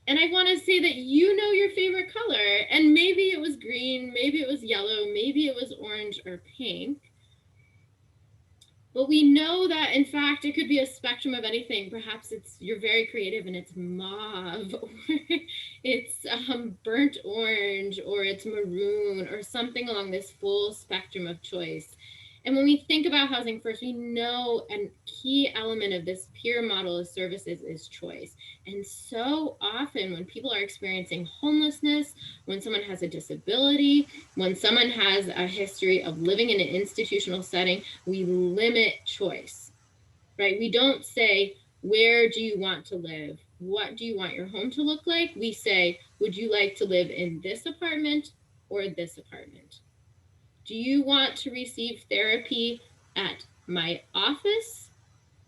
And I want to say that you know your favorite color, and maybe it was green, maybe it was yellow, maybe it was orange or pink. But we know that, in fact, it could be a spectrum of anything. Perhaps you're very creative and it's mauve, or it's burnt orange, or it's maroon, or something along this full spectrum of choice. And when we think about Housing First, we know a key element of this peer model of services is choice. And so often when people are experiencing homelessness, when someone has a disability, when someone has a history of living in an institutional setting, we limit choice, right? We don't say, where do you want to live? What do you want your home to look like? We say, would you like to live in this apartment or this apartment? Do you want to receive therapy at my office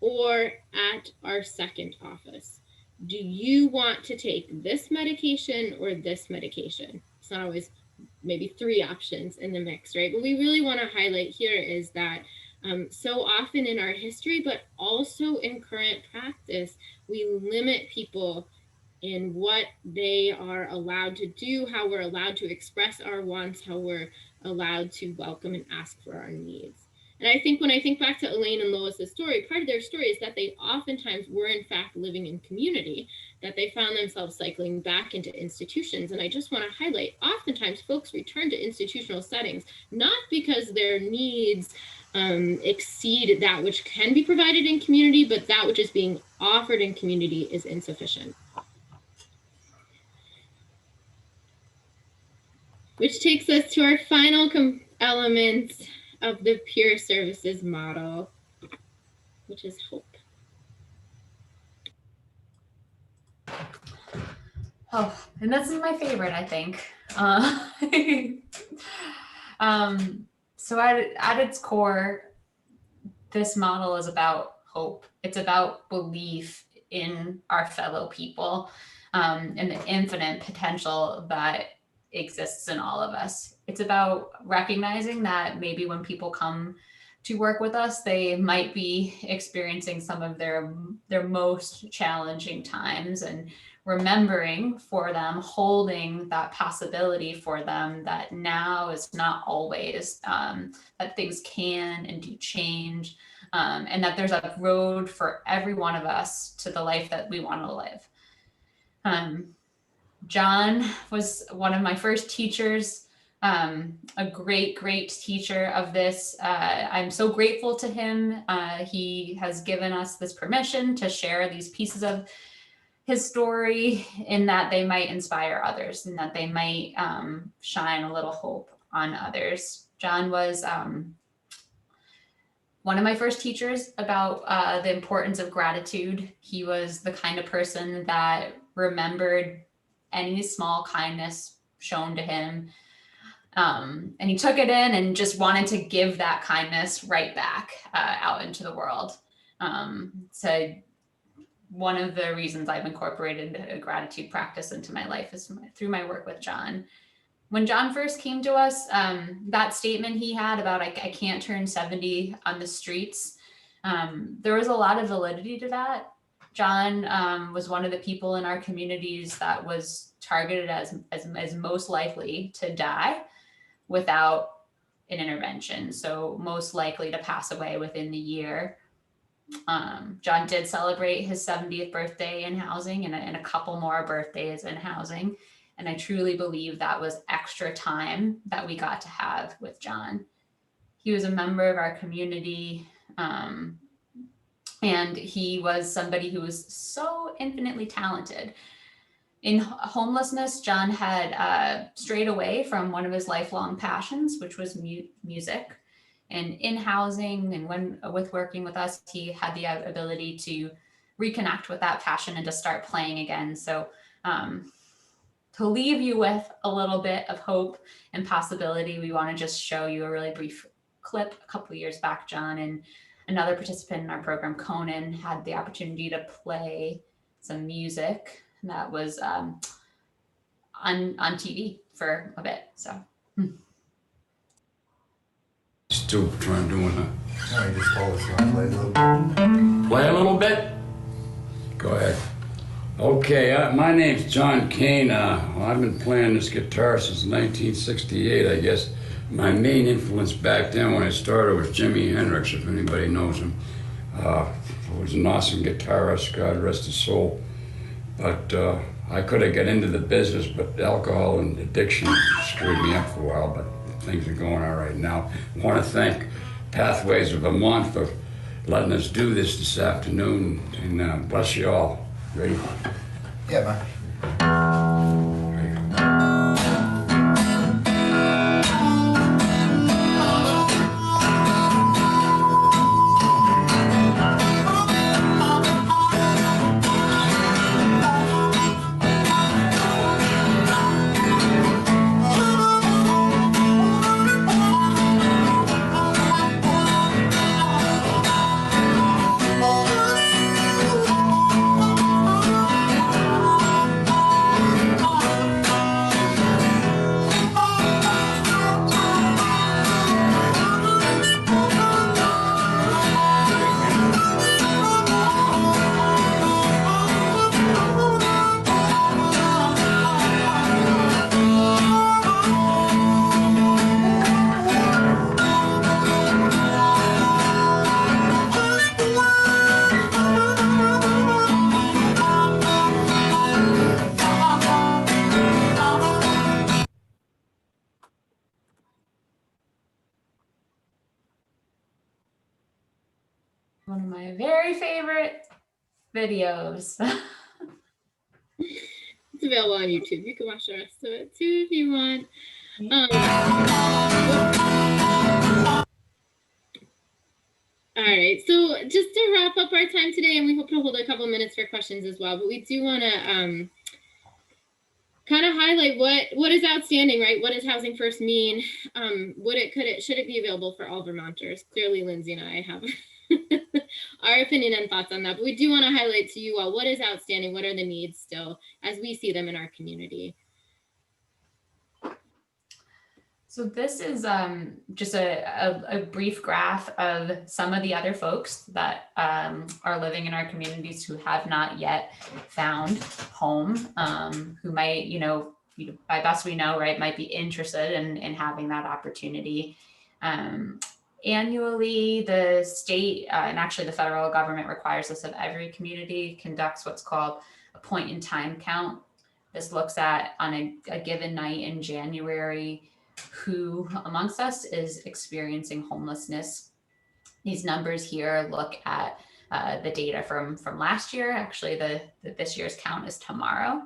or at our second office? Do you want to take this medication or this medication? It's not always maybe 3 options in the mix, right? But we really want to highlight here is that so often in our history, but also in current practice, we limit people in what they are allowed to do, how we're allowed to express our wants, how we're allowed to welcome and ask for our needs. And I think when I think back to Elaine and Lois's story, part of their story is that they oftentimes were in fact living in community, that they found themselves cycling back into institutions. And I just want to highlight, oftentimes folks return to institutional settings, not because their needs exceed that which can be provided in community, but that which is being offered in community is insufficient. Which takes us to our final element of the peer services model, which is hope. Oh, and this is my favorite, I think. So at its core, this model is about hope. It's about belief in our fellow people and the infinite potential that exists in all of us. It's about recognizing that maybe when people come to work with us, they might be experiencing some of their most challenging times, and remembering for them, holding that possibility for them that now is not always, that things can and do change, and that there's a road for every one of us to the life that we want to live. John was one of my first teachers, a great teacher of this. I'm so grateful to him. He has given us this permission to share these pieces of his story in that they might inspire others and that they might shine a little hope on others. John was one of my first teachers about the importance of gratitude. He was the kind of person that remembered any small kindness shown to him. And he took it in and just wanted to give that kindness right back out into the world. So one of the reasons I've incorporated a gratitude practice into my life is through my work with John. When John first came to us, that statement he had about I can't turn 70 on the streets, there was a lot of validity to that. John was one of the people in our communities that was targeted as most likely to die without an intervention. So most likely to pass away within the year. John did celebrate his 70th birthday in housing and a couple more birthdays in housing. And I truly believe that was extra time that we got to have with John. He was a member of our community. And he was somebody who was so infinitely talented. In homelessness, John had strayed away from one of his lifelong passions, which was music. And in housing and with working with us, he had the ability to reconnect with that passion and to start playing again. So to leave you with a little bit of hope and possibility, we want to just show you a really brief clip a couple of years back, John. And Another participant in our program, Conan, had the opportunity to play some music that was on TV for a bit. So. Still trying doing that. All right, just hold us on, play a little bit. Play a little bit? Go ahead. Okay, my name's John Kane. I've been playing this guitar since 1968, I guess. My main influence back then when I started was Jimi Hendrix, if anybody knows him. He was an awesome guitarist, God rest his soul. But I could have got into the business, but alcohol and addiction screwed me up for a while, but things are going all right now. I want to thank Pathways Vermont for letting us do this afternoon, and bless you all. Ready? Yeah, man. One of my very favorite videos. It's available on YouTube. You can watch the rest of it too if you want. All right, so just to wrap up our time today, and we hope to hold a couple minutes for questions as well, but we do want to kind of highlight what is outstanding, right? What does Housing First mean? Should it be available for all Vermonters? Clearly, Lindsay and I have our opinion and thoughts on that, but we do want to highlight to you all what is outstanding, what are the needs still as we see them in our community. So this is just a brief graph of some of the other folks that are living in our communities who have not yet found home, who might, by best we know, right, might be interested in having that opportunity. Annually, the state and actually the federal government requires this of every community, conducts what's called a point in time count. This looks at on a given night in January, who amongst us is experiencing homelessness. These numbers here look at the data from last year. Actually, this year's count is tomorrow.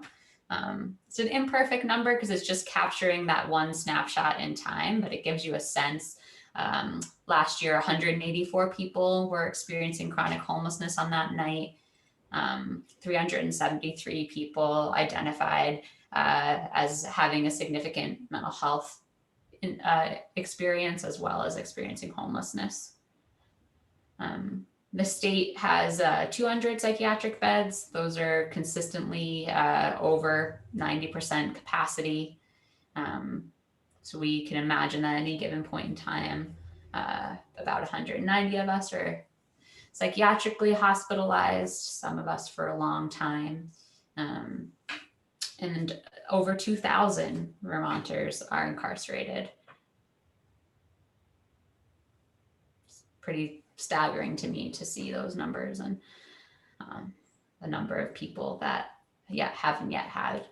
It's an imperfect number because it's just capturing that one snapshot in time, but it gives you a sense. Last year, 184 people were experiencing chronic homelessness on that night. 373 people identified as having a significant mental health experience, as well as experiencing homelessness. The state has 200 psychiatric beds. Those are consistently over 90% capacity. So we can imagine that at any given point in time, about 190 of us are psychiatrically hospitalized, some of us for a long time. And over 2,000 Vermonters are incarcerated. It's pretty staggering to me to see those numbers and the number of people that haven't yet had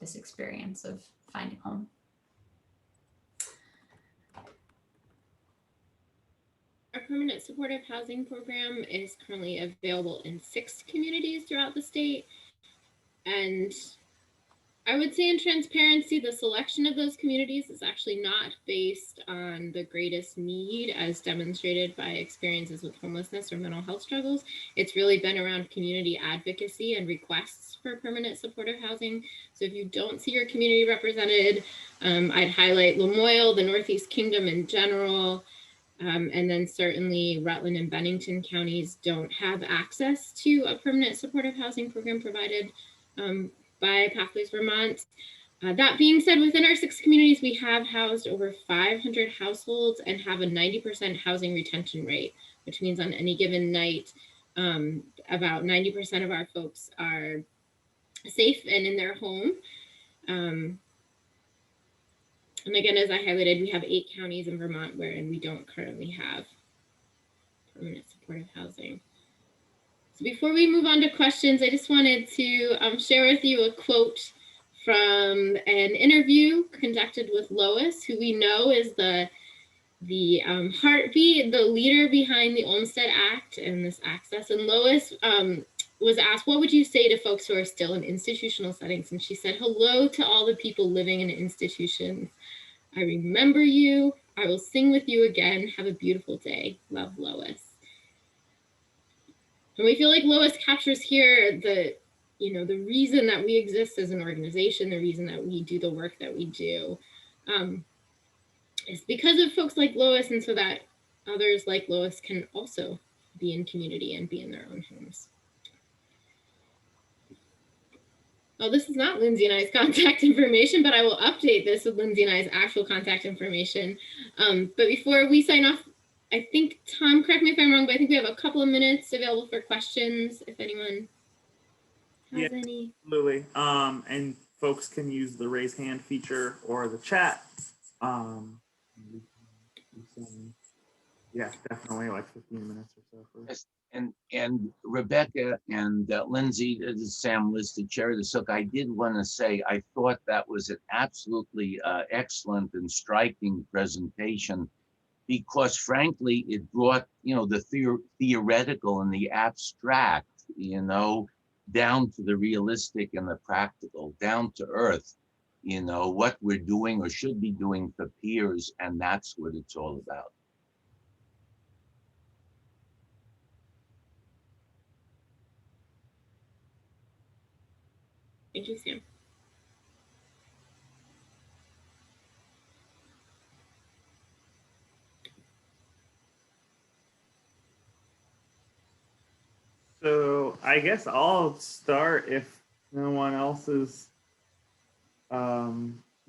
this experience of finding home. Our permanent supportive housing program is currently available in 6 communities throughout the state. And I would say in transparency, the selection of those communities is actually not based on the greatest need as demonstrated by experiences with homelessness or mental health struggles. It's really been around community advocacy and requests for permanent supportive housing. So if you don't see your community represented, I'd highlight Lamoille, the Northeast Kingdom in general, And then certainly Rutland and Bennington counties don't have access to a permanent supportive housing program provided by Pathways Vermont. That being said, within our 6 communities, we have housed over 500 households and have a 90% housing retention rate, which means on any given night, about 90% of our folks are safe and in their home. And again, as I highlighted, we have 8 counties in Vermont wherein we don't currently have permanent supportive housing. So before we move on to questions, I just wanted to share with you a quote from an interview conducted with Lois, who we know is the heartbeat, the leader behind the Olmstead Act and this access. And Lois was asked, what would you say to folks who are still in institutional settings? And she said, hello to all the people living in institutions. I remember you. I will sing with you again. Have a beautiful day. Love, Lois. And we feel like Lois captures here the reason that we exist as an organization, the reason that we do the work that we do, is because of folks like Lois, and so that others like Lois can also be in community and be in their own homes. Oh, this is not Lindsay and I's contact information, but I will update this with Lindsay and I's actual contact information. But before we sign off, I think, Tom, correct me if I'm wrong, but I think we have a couple of minutes available for questions if anyone has any. Absolutely. And folks can use the raise hand feature or the chat. Yeah, definitely like 15 minutes or so. Yes, and Rebecca and Lindsay, this is Sam listed, Chair of the SILC. I did want to say I thought that was an absolutely excellent and striking presentation, because frankly, it brought the theoretical and the abstract, down to the realistic and the practical, down to earth, what we're doing or should be doing for peers, and that's what it's all about. Thank you, Sam. So I guess I'll start if no one else is, yeah, I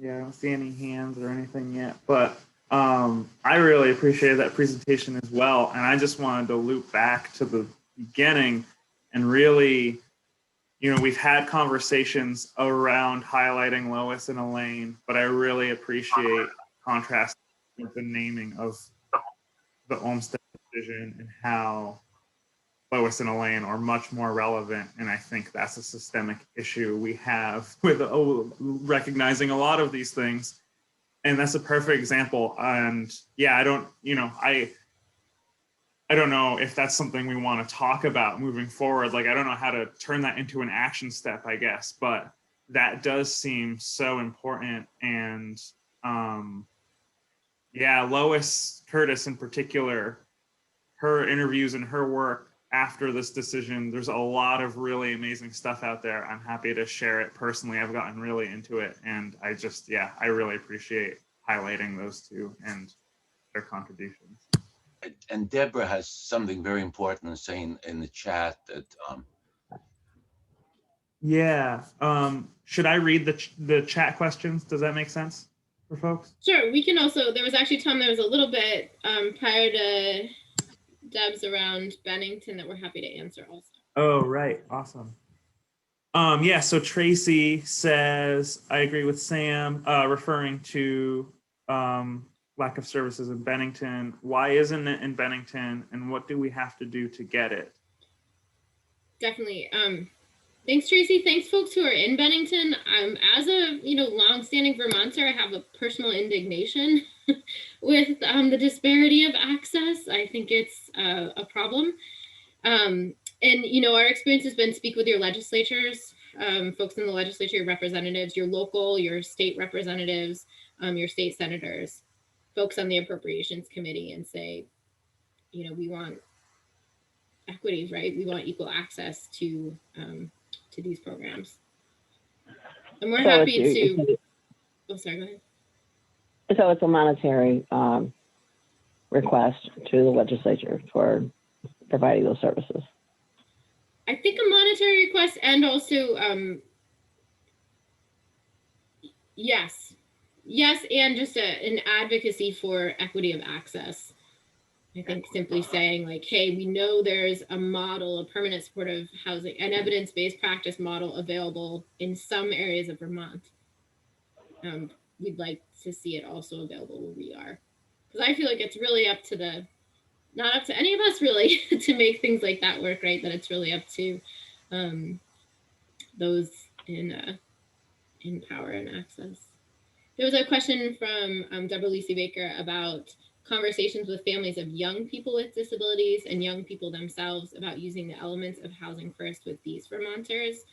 don't see any hands or anything yet, but I really appreciated that presentation as well. And I just wanted to loop back to the beginning and really, we've had conversations around highlighting Lois and Elaine, but I really appreciate contrast with the naming of the Olmstead Decision and how Lois and Elaine are much more relevant. And I think that's a systemic issue we have with recognizing a lot of these things. And that's a perfect example. And yeah, I don't know if that's something we want to talk about moving forward. Like, I don't know how to turn that into an action step, I guess, but that does seem so important. And yeah, Lois Curtis in particular, her interviews and her work after this decision, there's a lot of really amazing stuff out there. I'm happy to share it personally. I've gotten really into it, and I really appreciate highlighting those two and their contributions. And Deborah has something very important to say in the chat that yeah, should I read the chat questions? Does that make sense for folks? Sure. We can also, there was actually, Tom, there was a little bit prior to Deb's around Bennington that we're happy to answer also. Oh, right. Awesome. Yeah, so Tracy says, I agree with Sam, referring to lack of services in Bennington. Why isn't it in Bennington, and what do we have to do to get it? Definitely. Thanks, Tracy. Thanks, folks who are in Bennington. As a longstanding Vermonter, I have a personal indignation with the disparity of access. I think it's a problem. And our experience has been speak with your legislatures, folks in the legislature, your representatives, your local, your state representatives, your state senators, folks on the appropriations committee, and say, we want equity, right? We want equal access to these programs. And we're happy to, oh, sorry, go ahead. So it's a monetary request to the legislature for providing those services? I think a monetary request, and also, yes, and just an advocacy for equity of access. I think simply saying like, hey, we know there's a model, a permanent supportive housing, an evidence-based practice model available in some areas of Vermont. We'd like to see it also available where we are. Because I feel like it's really up to not up to any of us really to make things like that work, right? That it's really up to those in power and access. There was a question from Deborah Lucy Baker about conversations with families of young people with disabilities and young people themselves about using the elements of Housing First with these Vermonters.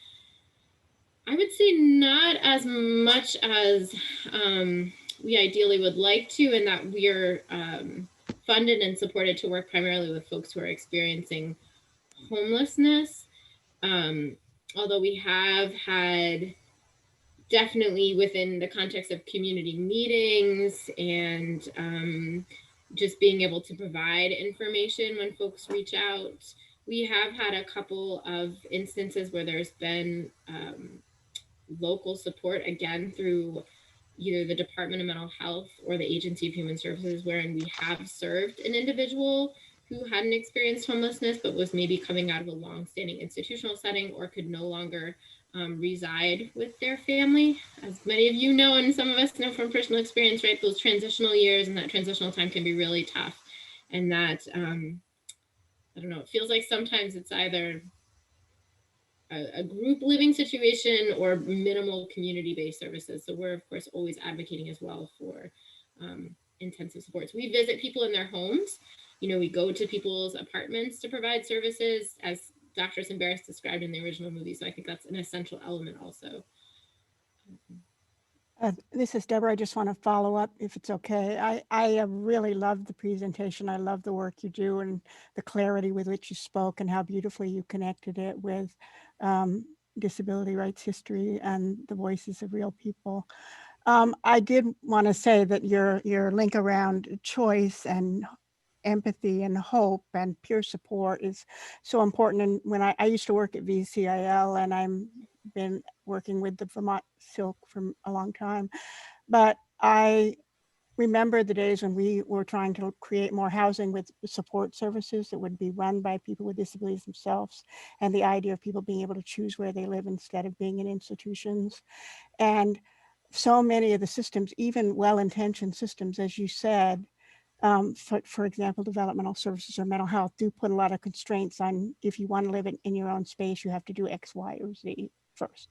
I would say not as much as we ideally would like to, and that we are funded and supported to work primarily with folks who are experiencing homelessness. Although we have had definitely within the context of community meetings and just being able to provide information when folks reach out, we have had a couple of instances where there's been local support, again, through either the Department of Mental Health or the Agency of Human Services, wherein we have served an individual who hadn't experienced homelessness, but was maybe coming out of a long-standing institutional setting or could no longer reside with their family. As many of you know, and some of us know from personal experience, right, those transitional years and that transitional time can be really tough. And that, I don't know, it feels like sometimes it's either a group living situation or minimal community-based services. So we're of course always advocating as well for intensive supports. We visit people in their homes. You know, we go to people's apartments to provide services, as Dr. Simbaris described in the original movie. So I think that's an essential element also. This is Deborah. I just want to follow up if it's okay. I really loved the presentation. I love the work you do and the clarity with which you spoke and how beautifully you connected it with disability rights history and the voices of real people. I did want to say that your link around choice and empathy and hope and peer support is so important. And when I used to work at VCIL, and I've been working with the Vermont SILC for a long time, but I remember the days when we were trying to create more housing with support services that would be run by people with disabilities themselves, and the idea of people being able to choose where they live instead of being in institutions. And so many of the systems, even well-intentioned systems, as you said, for example, developmental services or mental health, do put a lot of constraints on, if you want to live in your own space, you have to do X, Y, or Z first.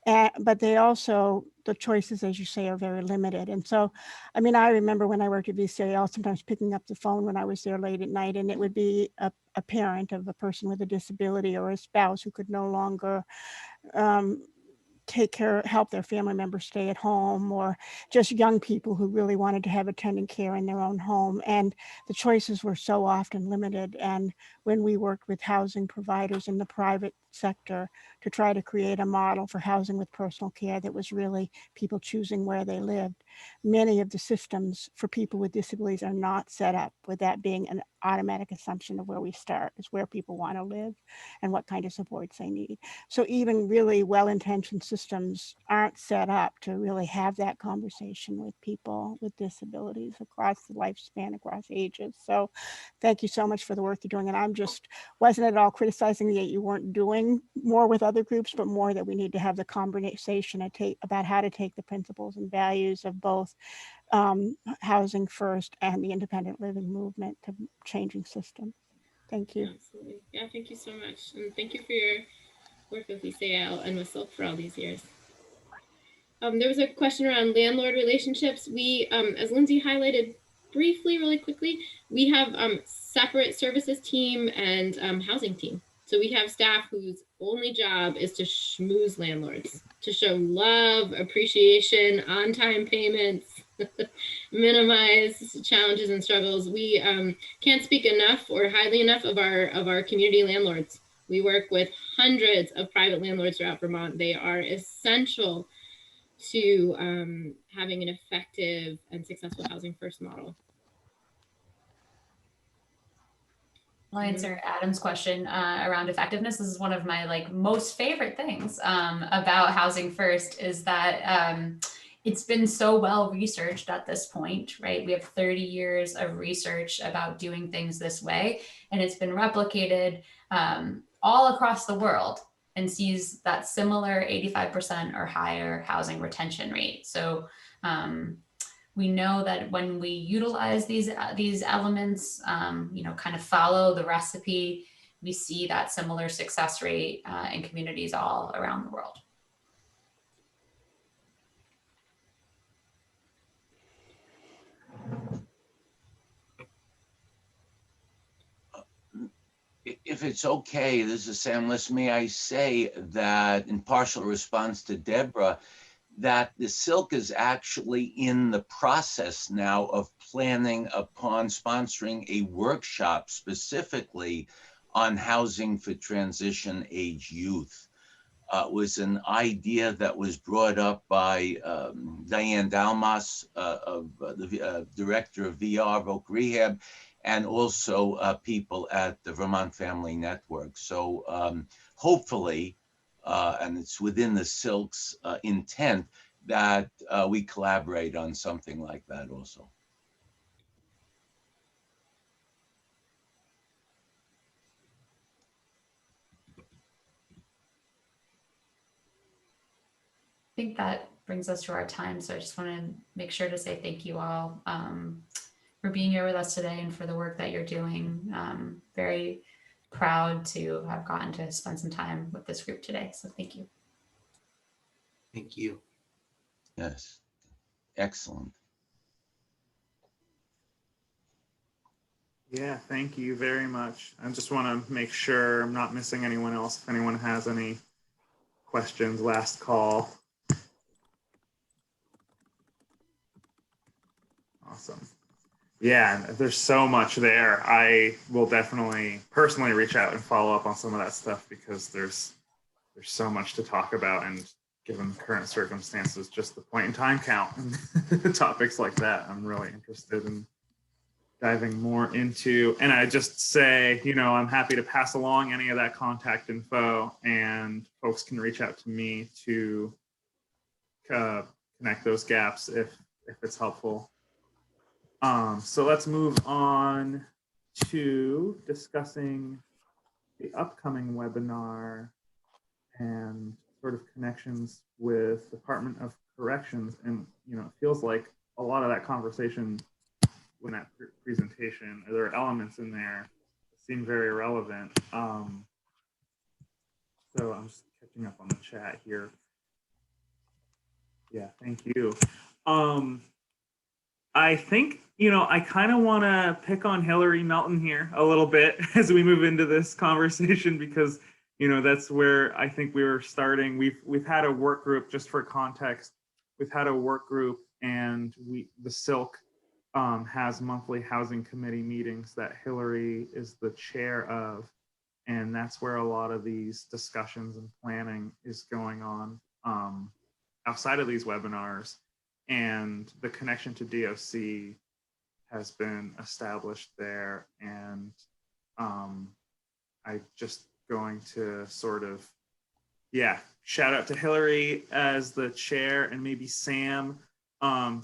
But they also, the choices, as you say, are very limited. And so, I mean, I remember when I worked at VCIL, sometimes picking up the phone when I was there late at night, and it would be a parent of a person with a disability or a spouse who could no longer help their family members stay at home, or just young people who really wanted to have attendant care in their own home. And the choices were so often limited. And when we worked with housing providers in the private sector to try to create a model for housing with personal care that was really people choosing where they lived, many of the systems for people with disabilities are not set up with that being an automatic assumption of where we start, is where people want to live and what kind of supports they need. So even really well-intentioned systems aren't set up to really have that conversation with people with disabilities across the lifespan, across ages. So thank you so much for the work you're doing. And I'm just, wasn't at all criticizing that you weren't doing more with other groups, but more that we need to have the conversation about how to take the principles and values of both Housing First and the independent living movement to changing systems. Thank you. Absolutely. Yeah, thank you so much. And thank you for your work with VCIL and with SILC for all these years. There was a question around landlord relationships. We, as Lindsay highlighted briefly, really quickly, we have separate services team and housing team. So we have staff whose only job is to schmooze landlords, to show love, appreciation, on-time payments, minimize challenges and struggles. We can't speak enough or highly enough of our community landlords. We work with hundreds of private landlords throughout Vermont. They are essential to having an effective and successful Housing First model. I'll answer Adam's question around effectiveness. This is one of my most favorite things about Housing First is that it's been so well researched at this point, right? We have 30 years of research about doing things this way, and it's been replicated all across the world and sees that similar 85% or higher housing retention rate. So we know that when we utilize these elements, kind of follow the recipe, we see that similar success rate in communities all around the world. If it's okay, this is Sam List, may I say that in partial response to Deborah, that the SILC is actually in the process now of planning upon sponsoring a workshop specifically on housing for transition age youth. It was an idea that was brought up by Diane Dalmas, the director of VR, Voc Rehab, and also people at the Vermont Family Network. So hopefully, and it's within the SILC's intent that we collaborate on something like that also. I think that brings us to our time. So I just want to make sure to say thank you all for being here with us today and for the work that you're doing. Very proud to have gotten to spend some time with this group today. So thank you. Thank you. Yes, excellent. Yeah, thank you very much. I just want to make sure I'm not missing anyone else. If anyone has any questions, last call. Awesome. Yeah, there's so much there. I will definitely personally reach out and follow up on some of that stuff because there's so much to talk about, and given the current circumstances, just the point in time count and topics like that, I'm really interested in diving more into. And I just say, I'm happy to pass along any of that contact info, and folks can reach out to me to connect those gaps if it's helpful. So let's move on to discussing the upcoming webinar and sort of connections with Department of Corrections. And, it feels like a lot of that conversation when that presentation, there are elements in there that seem very relevant. So I'm just catching up on the chat here. Yeah, thank you. I think, I kind of want to pick on Hillary Melton here a little bit as we move into this conversation, because, that's where I think we were starting. We've had a work group, just for context, we've had a work group, and the SILC has monthly housing committee meetings that Hillary is the chair of. And that's where a lot of these discussions and planning is going on outside of these webinars. And the connection to DOC has been established there. And I just going to sort of, shout out to Hillary as the chair, and maybe Sam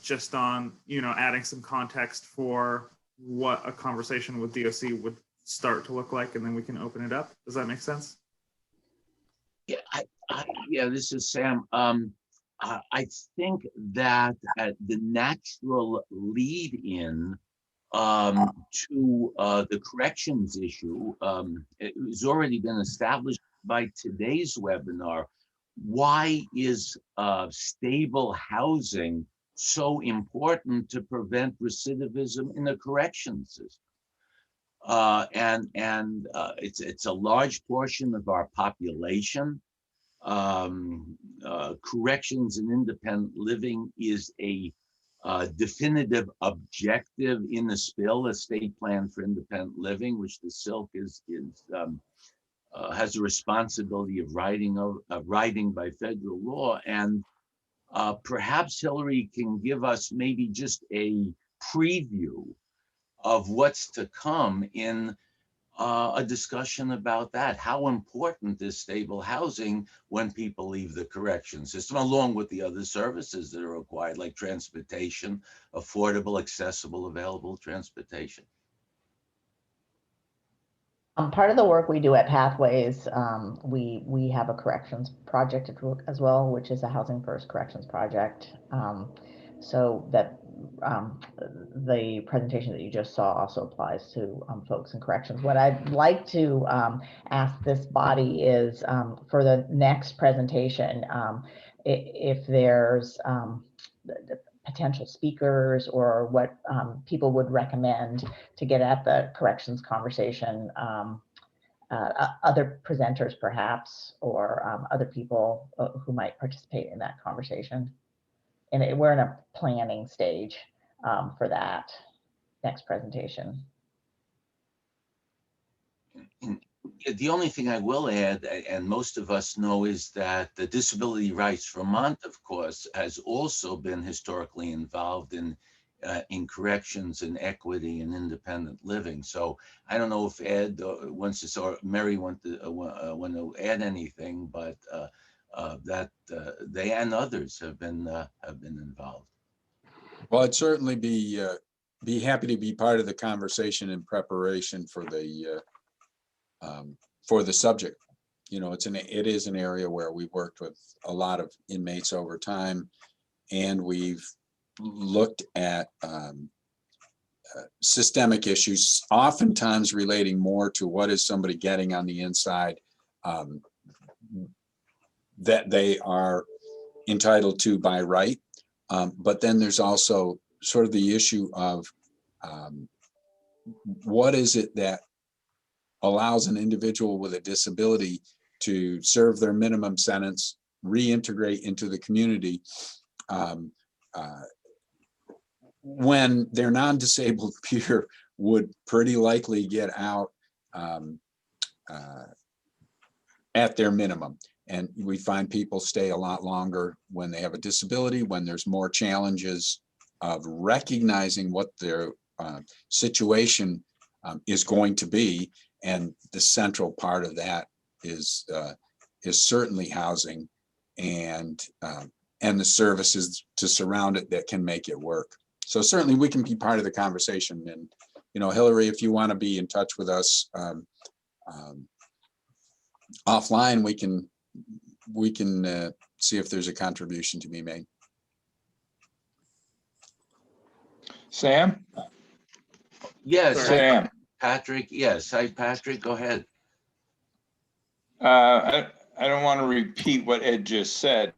just on, adding some context for what a conversation with DOC would start to look like, and then we can open it up. Does that make sense? Yeah, this is Sam. I think that the natural lead-in to the corrections issue, it has already been established by today's webinar. Why is stable housing so important to prevent recidivism in the corrections system? It's a large portion of our population. Corrections and independent living is a definitive objective in the SPIL, a state plan for independent living, which the SILC has a responsibility of writing by federal law. And perhaps Hillary can give us maybe just a preview of what's to come in a discussion about that. How important is stable housing when people leave the correction system, along with the other services that are required, like transportation, affordable, accessible, available transportation? Part of the work we do at Pathways, we have a corrections project as well, which is a Housing First Corrections project. So that the presentation that you just saw also applies to folks in corrections. What I'd like to ask this body is for the next presentation, if there's potential speakers or what people would recommend to get at the corrections conversation, other presenters perhaps, or other people who might participate in that conversation. And we're in a planning stage for that next presentation. The only thing I will add, and most of us know, is that the Disability Rights Vermont, of course, has also been historically involved in corrections and equity and independent living. So I don't know if Ed wants to, or Mary want to add anything, but that they and others have been involved. Well, I'd certainly be happy to be part of the conversation in preparation for the subject. You know, it is an area where we've worked with a lot of inmates over time, and we've looked at systemic issues, oftentimes relating more to what is somebody getting on the inside that they are entitled to by right. But then there's also sort of the issue of what is it that allows an individual with a disability to serve their minimum sentence, reintegrate into the community when their non-disabled peer would pretty likely get out at their minimum. And we find people stay a lot longer when they have a disability, when there's more challenges of recognizing what their situation is going to be. And the central part of that is certainly housing and the services to surround it that can make it work. So certainly we can be part of the conversation. And, you know, Hillary, if you want to be in touch with us offline, we can see if there's a contribution to be made. Sam? Yes, Sam. Patrick. Yes, hi, Patrick. Go ahead. I don't want to repeat what Ed just said,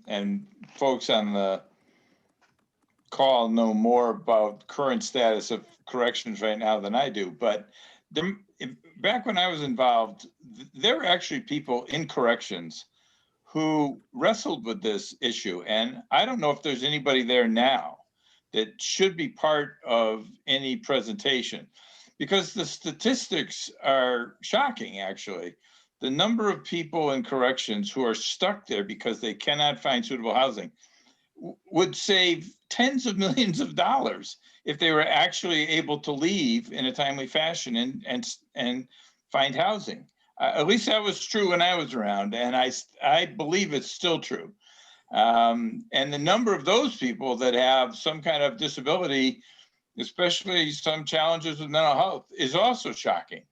and folks on the call know more about current status of corrections right now than I do. But back when I was involved, there were actually people in corrections who wrestled with this issue. And I don't know if there's anybody there now that should be part of any presentation, because the statistics are shocking, actually. The number of people in corrections who are stuck there because they cannot find suitable housing would save tens of millions of dollars if they were actually able to leave in a timely fashion and find housing. At least that was true when I was around, and I believe it's still true. And the number of those people that have some kind of disability, especially some challenges with mental health, is also shocking.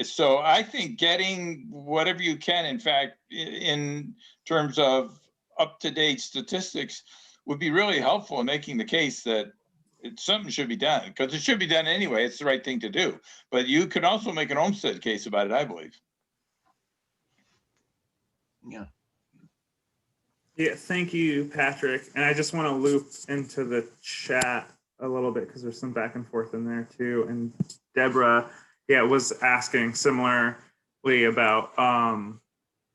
So I think getting whatever you can, in fact, in terms of up-to-date statistics, would be really helpful in making the case that something should be done, because it should be done anyway. It's the right thing to do. But you could also make an Olmstead case about it, I believe. Yeah. Yeah, thank you, Patrick. And I just want to loop into the chat a little bit because there's some back and forth in there too. And Deborah, was asking similarly about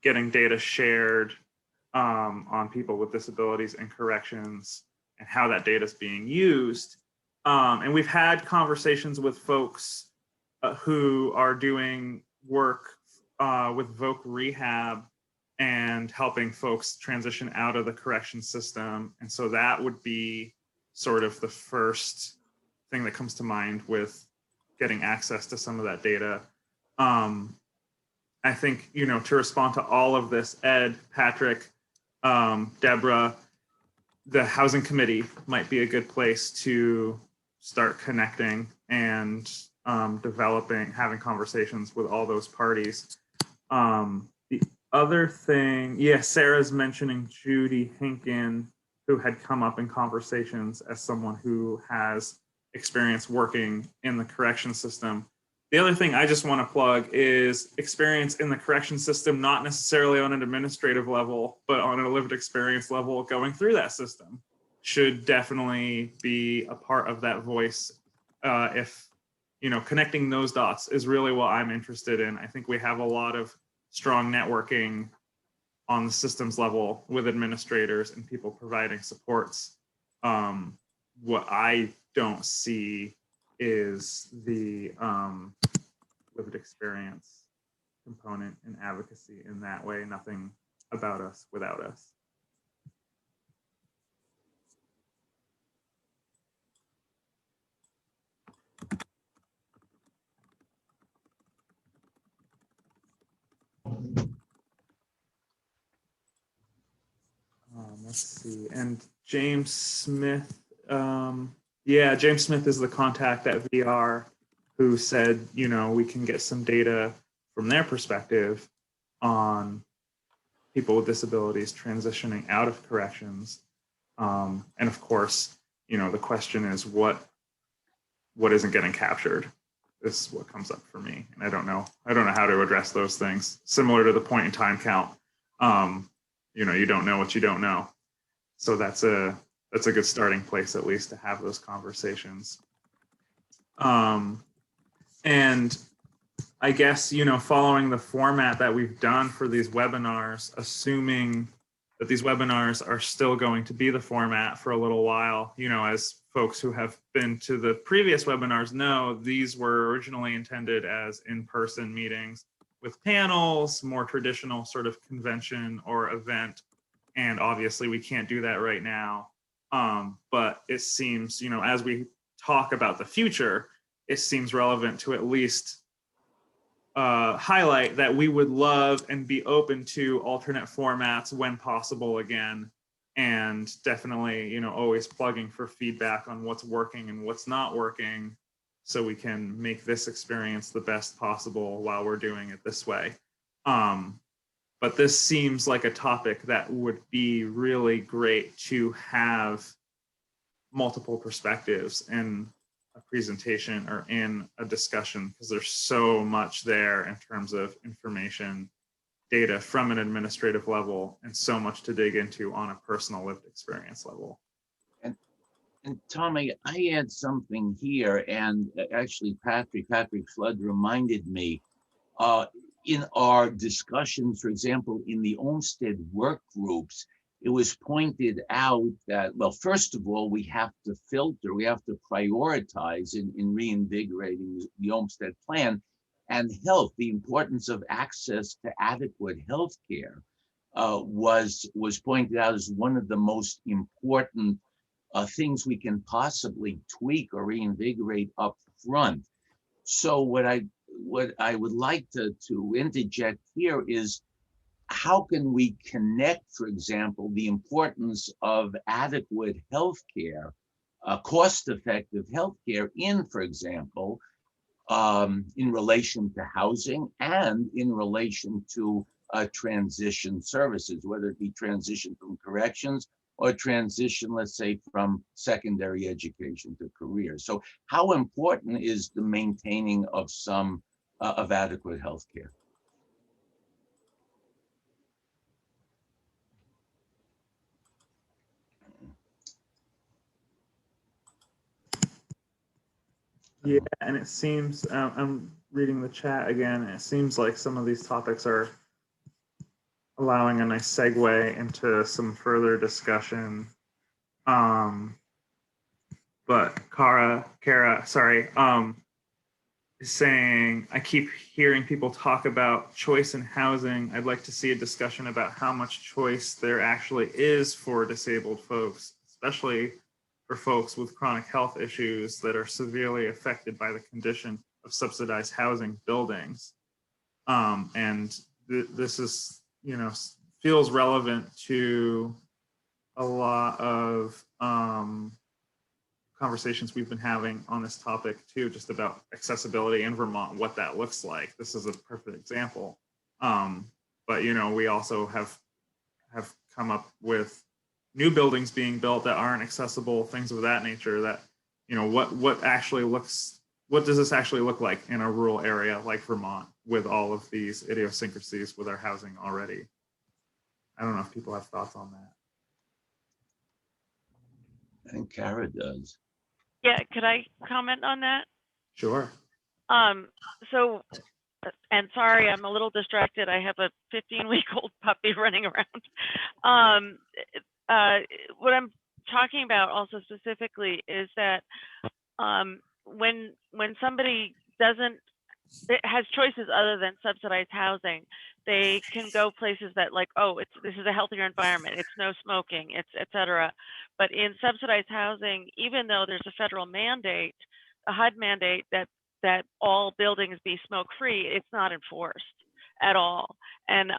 getting data shared on people with disabilities and corrections and how that data is being used. And we've had conversations with folks who are doing work with Voc Rehab and helping folks transition out of the correction system. And so that would be sort of the first thing that comes to mind with getting access to some of that data. I think, to respond to all of this, Ed, Patrick, Deborah, the housing committee might be a good place to start connecting and having conversations with all those parties. The other thing, Sarah's mentioning Judy Hinkin, who had come up in conversations as someone who has experience working in the correction system. The other thing I just want to plug is experience in the correction system, not necessarily on an administrative level, but on a lived experience level, going through that system should definitely be a part of that voice. If, connecting those dots is really what I'm interested in. I think we have a lot of strong networking on the systems level with administrators and people providing supports. What I don't see is the lived experience component and advocacy in that way. Nothing about us without us. Let's see, and James Smith, James Smith is the contact at VR who said, we can get some data from their perspective on people with disabilities transitioning out of corrections. And of course, the question is what isn't getting captured is what comes up for me. And I don't know how to address those things. Similar to the point in time count, you don't know what you don't know. So that's a good starting place, at least, to have those conversations. And I guess, following the format that we've done for these webinars, assuming that these webinars are still going to be the format for a little while, as folks who have been to the previous webinars know, these were originally intended as in-person meetings with panels, more traditional sort of convention or event. And obviously we can't do that right now. But it seems, as we talk about the future, it seems relevant to at least highlight that we would love and be open to alternate formats when possible again. And definitely, always plugging for feedback on what's working and what's not working, so we can make this experience the best possible while we're doing it this way. But this seems like a topic that would be really great to have multiple perspectives in a presentation or in a discussion, because there's so much there in terms of information, data from an administrative level, and so much to dig into on a personal lived experience level. And Tommy, I add something here, and actually Patrick Flood reminded me, in our discussions, for example, in the Olmstead work groups, it was pointed out that, well, first of all, we have to filter, we have to prioritize in reinvigorating the Olmstead plan, and health, the importance of access to adequate health care was pointed out as one of the most important things we can possibly tweak or reinvigorate up front. So what I would like to interject here is, how can we connect, for example, the importance of adequate healthcare, cost-effective healthcare in, for example, in relation to housing and in relation to transition services, whether it be transition from corrections or transition, let's say, from secondary education to career. So how important is the maintaining of some of adequate healthcare? Yeah, and it seems, I'm reading the chat again, and it seems like some of these topics are allowing a nice segue into some further discussion. But Kara, is saying, I keep hearing people talk about choice in housing. I'd like to see a discussion about how much choice there actually is for disabled folks, especially for folks with chronic health issues that are severely affected by the condition of subsidized housing buildings. And this is, you know, feels relevant to a lot of conversations we've been having on this topic too, just about accessibility in Vermont, what that looks like. This is a perfect example. But, you know, we also have come up with new buildings being built that aren't accessible, things of that nature, that, you know, what does this actually look like in a rural area like Vermont with all of these idiosyncrasies with our housing already? I don't know if people have thoughts on that. I think Kara does. Yeah, could I comment on that? Sure. So, and sorry, I'm a little distracted. I have a 15-week-old puppy running around. What I'm talking about also specifically is that when somebody has choices other than subsidized housing, they can go places that, like, oh, this is a healthier environment, it's no smoking, it's et cetera. But in subsidized housing, even though there's a federal mandate, a HUD mandate that all buildings be smoke-free, it's not enforced at all. And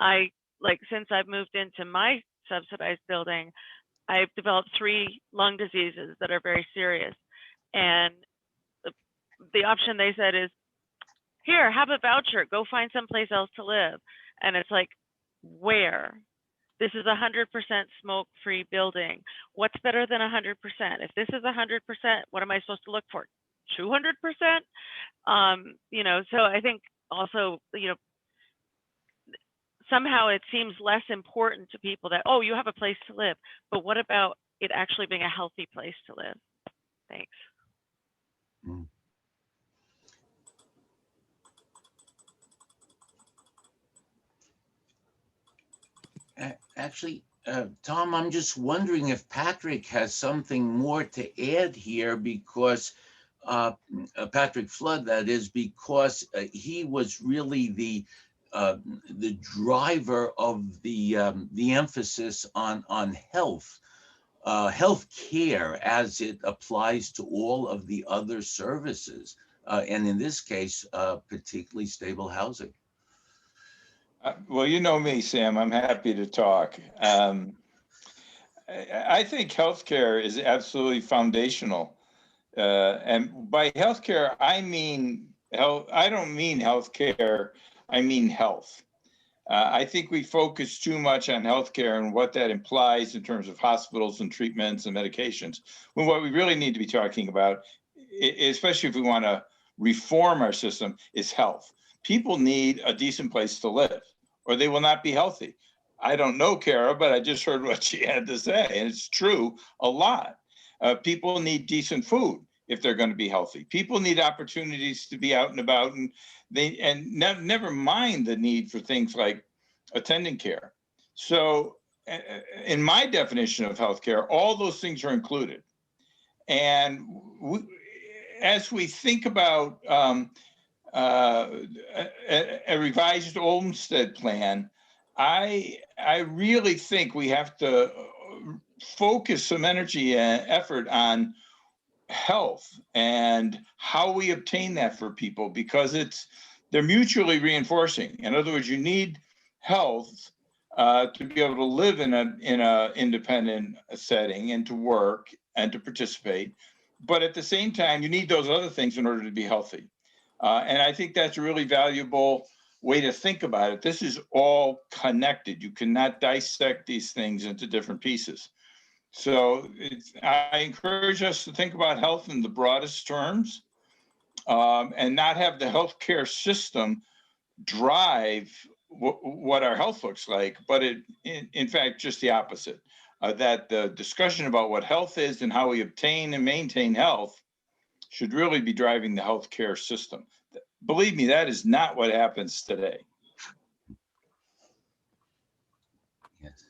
since I've moved into my subsidized building, I've developed 3 lung diseases that are very serious. And the option they said is, here, have a voucher, go find someplace else to live. And it's like, where? This is 100% smoke-free building. What's better than 100%? If this is 100%, what am I supposed to look for? 200%? You know, so I think also, you know, somehow it seems less important to people that, oh, you have a place to live, but what about it actually being a healthy place to live? Thanks. Mm. Actually, Tom, I'm just wondering if Patrick has something more to add here, because Patrick Flood, that is, because he was really the driver of the emphasis on health care as it applies to all of the other services, and in this case, particularly stable housing. Well, you know me, Sam, I'm happy to talk. I think healthcare is absolutely foundational. And by healthcare, I mean health. I don't mean healthcare, I mean health. I think we focus too much on healthcare and what that implies in terms of hospitals and treatments and medications, when what we really need to be talking about, especially if we want to reform our system, is health. People need a decent place to live, or they will not be healthy. I don't know Kara, but I just heard what she had to say, and it's true a lot. People need decent food if they're going to be healthy. People need opportunities to be out and about, and never mind the need for things like attendant care. So in my definition of healthcare, all those things are included. And as we think about a revised Olmstead plan, I really think we have to focus some energy and effort on health and how we obtain that for people, because they're mutually reinforcing. In other words, you need health to be able to live in a independent setting and to work and to participate. But at the same time, you need those other things in order to be healthy. And I think that's a really valuable way to think about it. This is all connected. You cannot dissect these things into different pieces. So I encourage us to think about health in the broadest terms, and not have the healthcare system drive what our health looks like, but in fact, just the opposite. That the discussion about what health is and how we obtain and maintain health should really be driving the healthcare system. Believe me, that is not what happens today. Yes.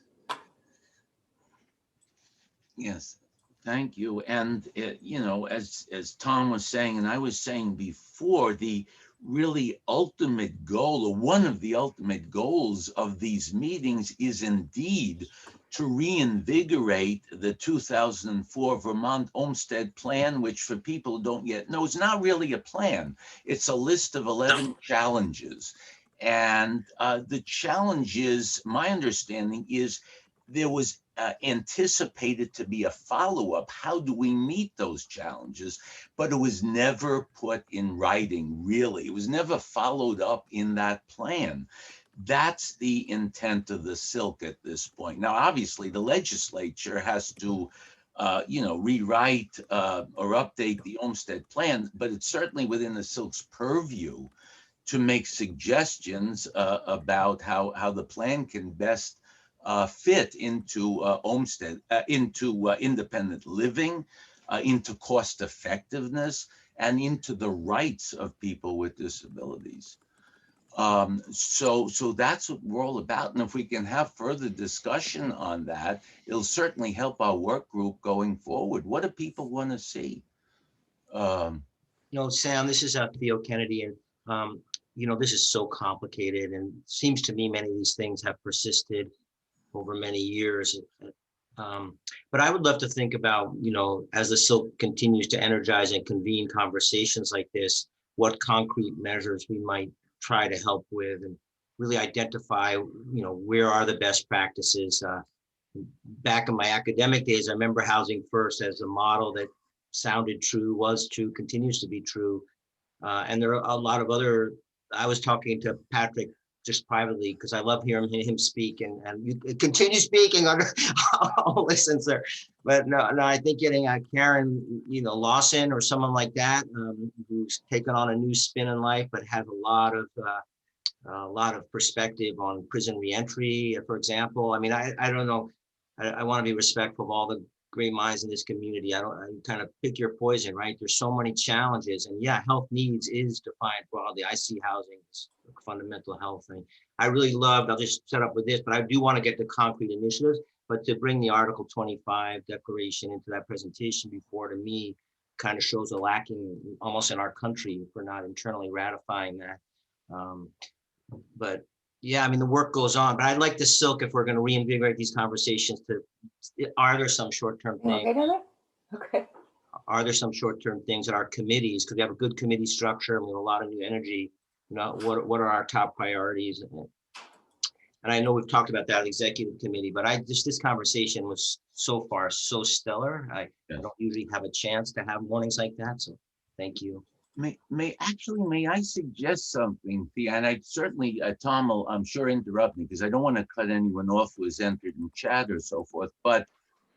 Yes, thank you. And you know, as Tom was saying, and I was saying before, the really ultimate goal, or one of the ultimate goals of these meetings, is indeed to reinvigorate the 2004 Vermont Olmstead Plan, which for people who don't yet know, is not really a plan. It's a list of 11 challenges. And the challenges, my understanding is there was anticipated to be a follow-up. How do we meet those challenges? But it was never put in writing, really. It was never followed up in that plan. That's the intent of the SILC at this point. Now, obviously, the legislature has to, rewrite or update the Olmstead plan, but it's certainly within the SILC's purview to make suggestions about how the plan can best fit into Olmstead, into independent living, into cost effectiveness, and into the rights of people with disabilities. So that's what we're all about. And if we can have further discussion on that, it'll certainly help our work group going forward. What do people want to see? Sam, this is Theo Kennedy, and this is so complicated, and it seems to me many of these things have persisted over many years. But I would love to think about, as the SILC continues to energize and convene conversations like this, what concrete measures we might try to help with, and really identify, where are the best practices. Back in my academic days, I remember Housing First as a model that sounded true, was true, continues to be true. And there are a lot of other, I was talking to Patrick just privately because I love hearing him speak, and you continue speaking. I'll listen, sir. But no, I think getting Karen, Lawson or someone like that, who's taken on a new spin in life, but has a lot of perspective on prison reentry, for example. I mean, I don't know. I want to be respectful of all the great minds in this community. I kind of pick your poison, right? There's so many challenges, and yeah, health needs is defined broadly. I see housing as fundamental health thing. I really loved, I'll just set up with this, but I do want to get to concrete initiatives, but to bring the Article 25 declaration into that presentation before, to me, kind of shows a lacking almost in our country for not internally ratifying that. But yeah, I mean, the work goes on, but I'd like the SILC, if we're going to reinvigorate these conversations, are there some short-term things? Okay. Are there some short-term things at our committees? Because we have a good committee structure and we have a lot of new energy. What are our top priorities? And I know we've talked about that executive committee, but this conversation was so far so stellar. I don't usually have a chance to have mornings like that, so thank you. May I suggest something, Thea? And I certainly, Tom will, I'm sure, interrupt me because I don't want to cut anyone off who has entered in chat or so forth. But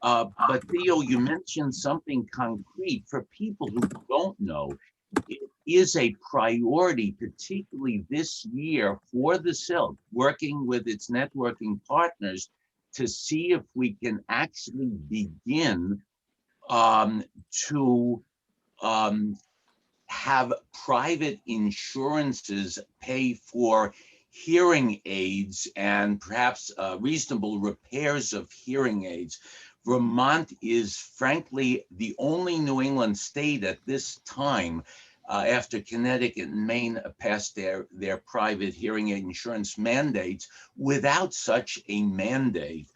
Theo, you mentioned something concrete for people who don't know. It is a priority, particularly this year, for the SILC, working with its networking partners to see if we can actually begin to have private insurances pay for hearing aids and perhaps reasonable repairs of hearing aids. Vermont is frankly the only New England state at this time, after Connecticut and Maine passed their private hearing aid insurance mandates, without such a mandate.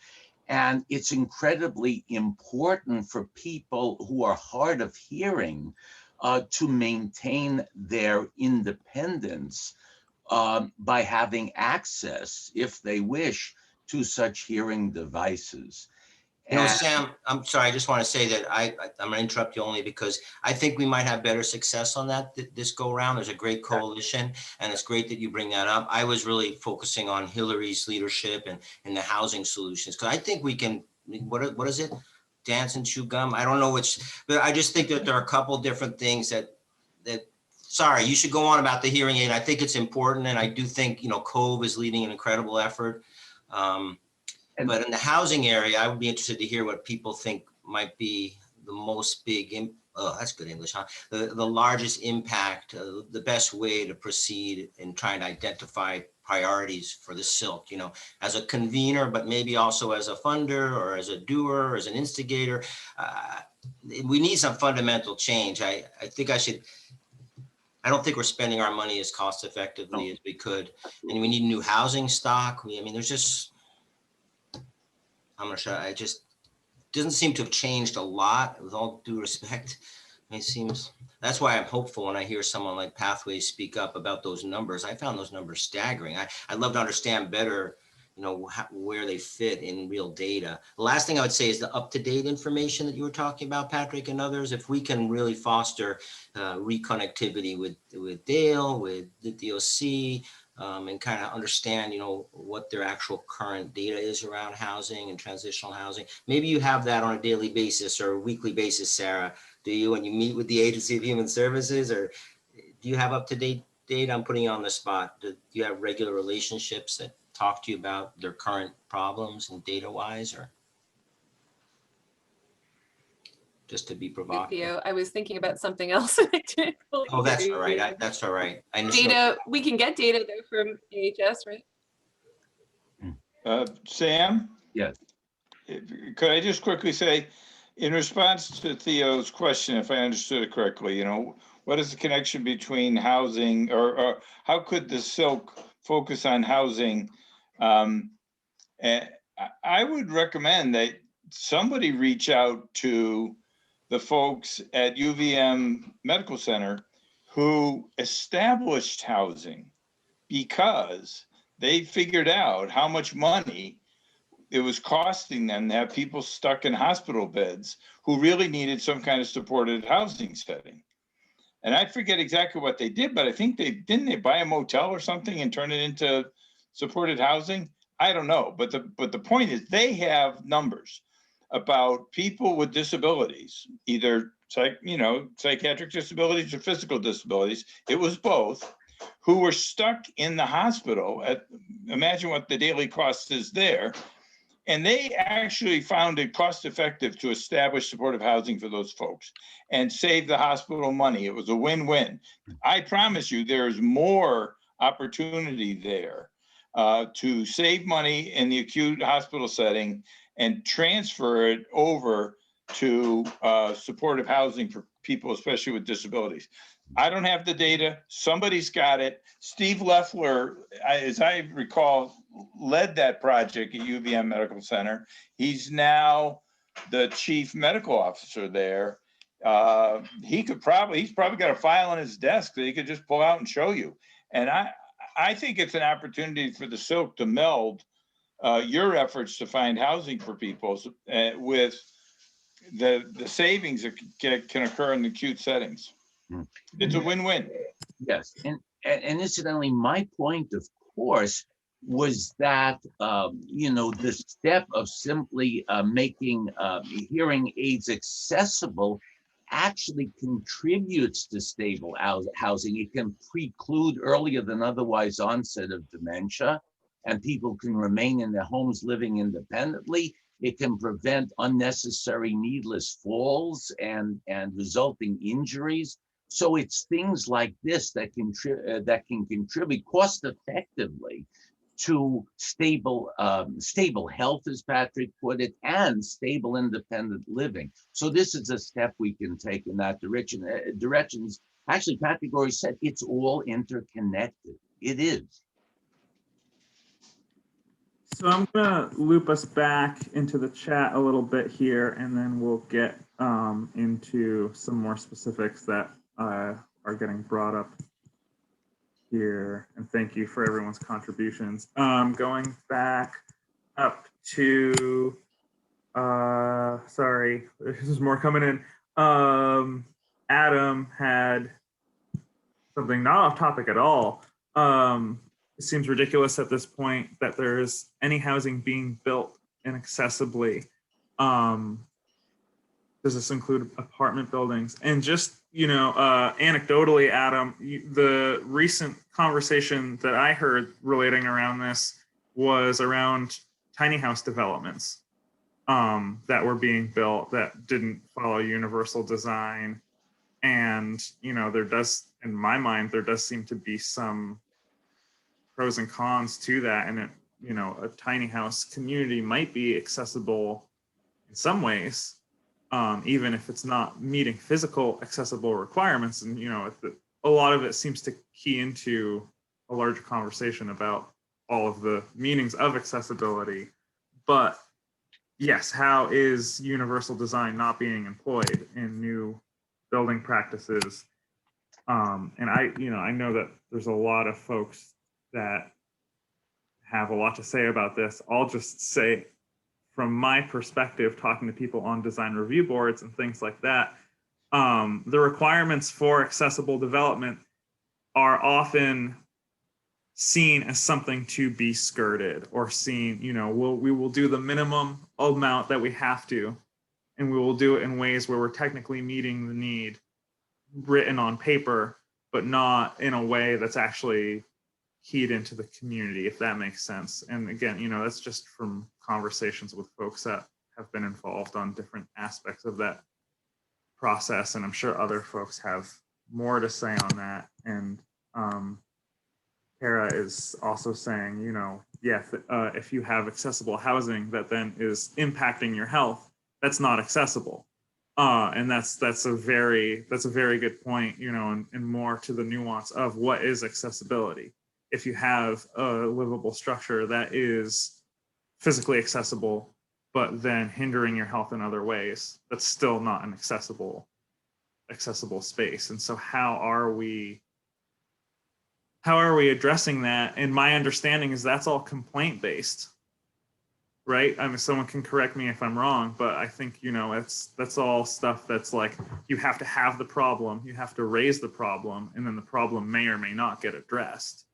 And it's incredibly important for people who are hard of hearing to maintain their independence by having access, if they wish, to such hearing devices. Sam, I'm sorry, I just want to say that I'm going to interrupt you only because I think we might have better success on that this go around. There's a great coalition, and it's great that you bring that up. I was really focusing on Hillary's leadership and the housing solutions, because I think we can, what is it? Dance and chew gum? I don't know which, but I just think that there are a couple different things that sorry, you should go on about the hearing aid. I think it's important, and I do think, Cove is leading an incredible effort. But in the housing area, I would be interested to hear what people think might be the most big, that's good English, huh? The largest impact, the best way to proceed in trying to identify priorities for the SILC, as a convener, but maybe also as a funder or as a doer, or as an instigator. We need some fundamental change. I don't think we're spending our money as cost effectively as we could. And we need new housing stock. There's just, I'm gonna shut, I just, doesn't seem to have changed a lot, with all due respect. It seems, that's why I'm hopeful when I hear someone like Pathways speak up about those numbers. I found those numbers staggering. I'd love to understand better, you know, where they fit in real data. The last thing I would say is the up-to-date information that you were talking about, Patrick and others. If we can really foster reconnectivity with Dale, with the DOC, and kind of understand, you know, what their actual current data is around housing and transitional housing. Maybe you have that on a daily basis or a weekly basis, Sarah. Do you, when you meet with the Agency of Human Services, or do you have up-to-date data? I'm putting you on the spot. Do you have regular relationships that talk to you about their current problems and data-wise, or just to be provocative? Theo, I was thinking about something else. Oh, that's all right. That's all right. I Data, we can get data though from AHS, right? Sam? Yes. Could I just quickly say, in response to Theo's question, if I understood it correctly, you know, what is the connection between housing, or how could the SILC focus on housing? And I would recommend that somebody reach out to the folks at UVM Medical Center who established housing, because they figured out how much money it was costing them to have people stuck in hospital beds who really needed some kind of supported housing setting. And I forget exactly what they did, but I think didn't they buy a motel or something and turn it into supported housing? I don't know, but the point is, they have numbers about people with disabilities, either psychiatric disabilities or physical disabilities. It was both, who were stuck in the hospital imagine what the daily cost is there. And they actually found it cost effective to establish supportive housing for those folks and save the hospital money. It was a win-win. I promise you, there's more opportunity there to save money in the acute hospital setting and transfer it over to supportive housing for people, especially with disabilities. I don't have the data. Somebody's got it. Steve Leffler, as I recall, led that project at UVM Medical Center. He's now the chief medical officer there. He's probably got a file on his desk that he could just pull out and show you. And I think it's an opportunity for the SILC to meld your efforts to find housing for people with the savings that can occur in acute settings. It's a win-win. Yes, and incidentally, my point, of course, was that the step of simply making hearing aids accessible actually contributes to stable housing. It can preclude earlier than otherwise onset of dementia, and people can remain in their homes living independently. It can prevent unnecessary, needless falls and resulting injuries. So it's things like this that can contribute cost effectively to stable health, as Patrick put it, and stable independent living. So this is a step we can take in that direction. Directions, actually, Patrick already said, it's all interconnected. It is. So I'm gonna loop us back into the chat a little bit here, and then we'll get into some more specifics that are getting brought up here. And thank you for everyone's contributions. Going back up to, sorry, there's more coming in. Adam had something not off topic at all. It seems ridiculous at this point that there's any housing being built inaccessibly. Does this include apartment buildings? And just, anecdotally, Adam, the recent conversation that I heard relating around this was around tiny house developments that were being built that didn't follow universal design. And, there does, in my mind, there does seem to be some pros and cons to that. And a tiny house community might be accessible in some ways, even if it's not meeting physical accessible requirements. And, a lot of it seems to key into a larger conversation about all of the meanings of accessibility. But yes, how is universal design not being employed in new building practices? And I know that there's a lot of folks that have a lot to say about this. I'll just say, from my perspective, talking to people on design review boards and things like that, the requirements for accessible development are often seen as something to be skirted, or seen, we will do the minimum amount that we have to, and we will do it in ways where we're technically meeting the need written on paper, but not in a way that's actually keyed into the community, if that makes sense. And again, that's just from conversations with folks that have been involved on different aspects of that process. And I'm sure other folks have more to say on that. And Kara is also saying, if you have accessible housing that then is impacting your health, that's not accessible. And that's a very good point, and more to the nuance of what is accessibility. If you have a livable structure that is physically accessible, but then hindering your health in other ways, that's still not an accessible space. And so how are we addressing that? And my understanding is that's all complaint based, right? I mean, someone can correct me if I'm wrong, but I think, that's all stuff that's like, you have to have the problem, you have to raise the problem, and then the problem may or may not get addressed.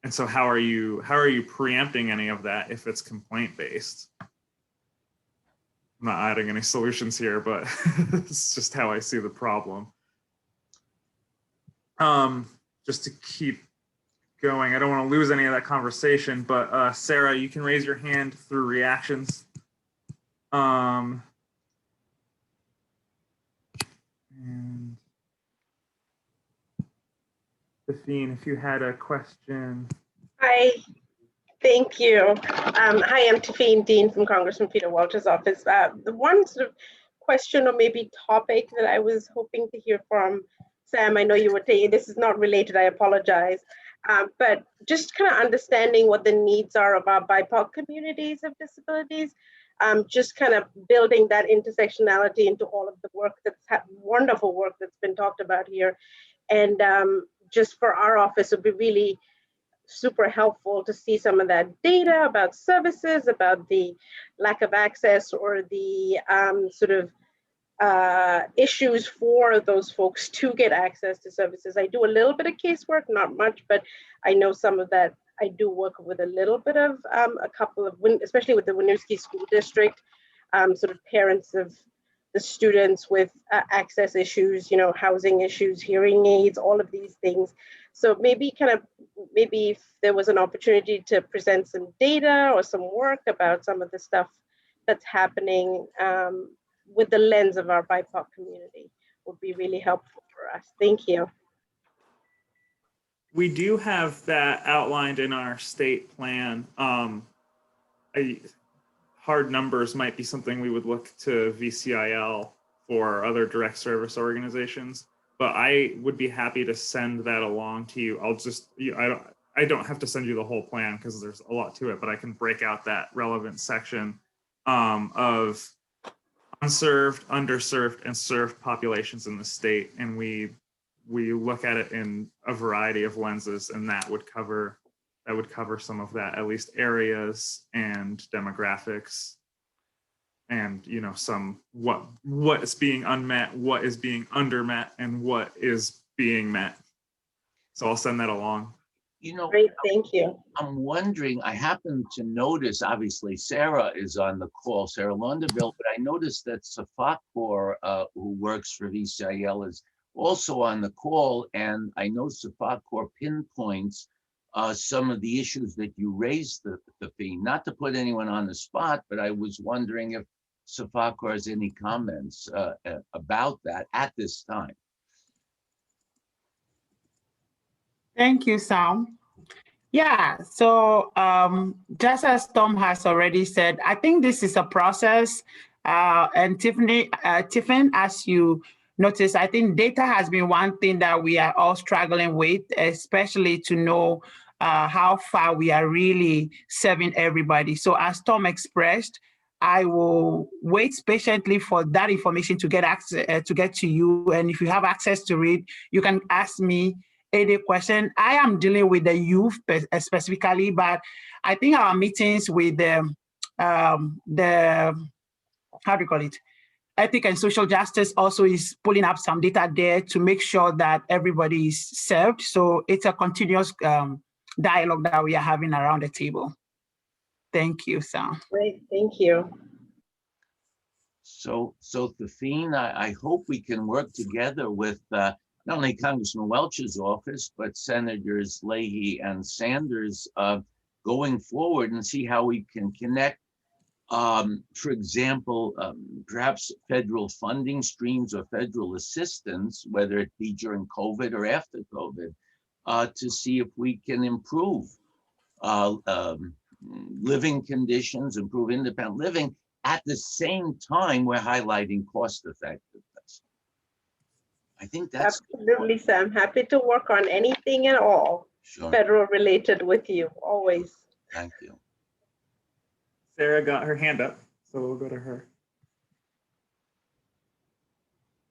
And so how are you preempting any of that if it's complaint based? I'm not adding any solutions here, but it's just how I see the problem. Just to keep going, I don't want to lose any of that conversation, but Sarah, you can raise your hand through reactions. And Define, if you had a question. Hi, thank you. Hi, I'm Tafine Dean from Congressman Peter Welch's office. The one sort of question or maybe topic that I was hoping to hear from Sam, I know you were saying this is not related, I apologize, but just kind of understanding what the needs are of our BIPOC communities of disabilities, just kind of building that intersectionality into all of the work wonderful work that's been talked about here. And just for our office, it would be really super helpful to see some of that data about services, about the lack of access or the sort of issues for those folks to get access to services. I do a little bit of casework, not much, but I know some of that. I do work with a little bit of a couple of, especially with the Winooski School District, sort of parents of the students with access issues, housing issues, hearing aids, all of these things. So maybe if there was an opportunity to present some data or some work about some of the stuff that's happening with the lens of our BIPOC community would be really helpful for us. Thank you. We do have that outlined in our state plan. Hard numbers might be something we would look to VCIL for other direct service organizations, but I would be happy to send that along to you. I'll just, I don't have to send you the whole plan because there's a lot to it, but I can break out that relevant section of unserved, underserved, and served populations in the state. And we look at it in a variety of lenses, and that would cover some of that, at least areas and demographics, and some what is being unmet, what is being undermet, and what is being met. So I'll send that along. Great, thank you. I'm wondering, I happen to notice, obviously Sarah is on the call, Sarah Launderville, but I noticed that Safakor, who works for VCIL, is also on the call, and I know Safakor pinpoints some of the issues that you raised, the fee. Not to put anyone on the spot, but I was wondering if Safakor has any comments about that at this time. Thank you, Sam. Yeah, so just as Tom has already said, I think this is a process. And Tiffany, as you notice, I think data has been one thing that we are all struggling with, especially to know how far we are really serving everybody. So as Tom expressed, I will wait patiently for that information to get access to get to you. And if you have access to it, you can ask me any question. I am dealing with the youth specifically, but I think our meetings with the how do you call it? Ethic and social justice also is pulling up some data there to make sure that everybody is served. So it's a continuous dialogue that we are having around the table. Thank you, Sam. Great, thank you. So Thafine, I hope we can work together with not only Congressman Welch's office, but Senators Leahy and Sanders going forward and see how we can connect, for example, perhaps federal funding streams or federal assistance, whether it be during COVID or after COVID, to see if we can improve living conditions, improve independent living. At the same time, we're highlighting cost effectiveness. I think that's absolutely, Sam. Happy to work on anything at all federal related with you, always. Thank you. Sarah got her hand up, so we'll go to her.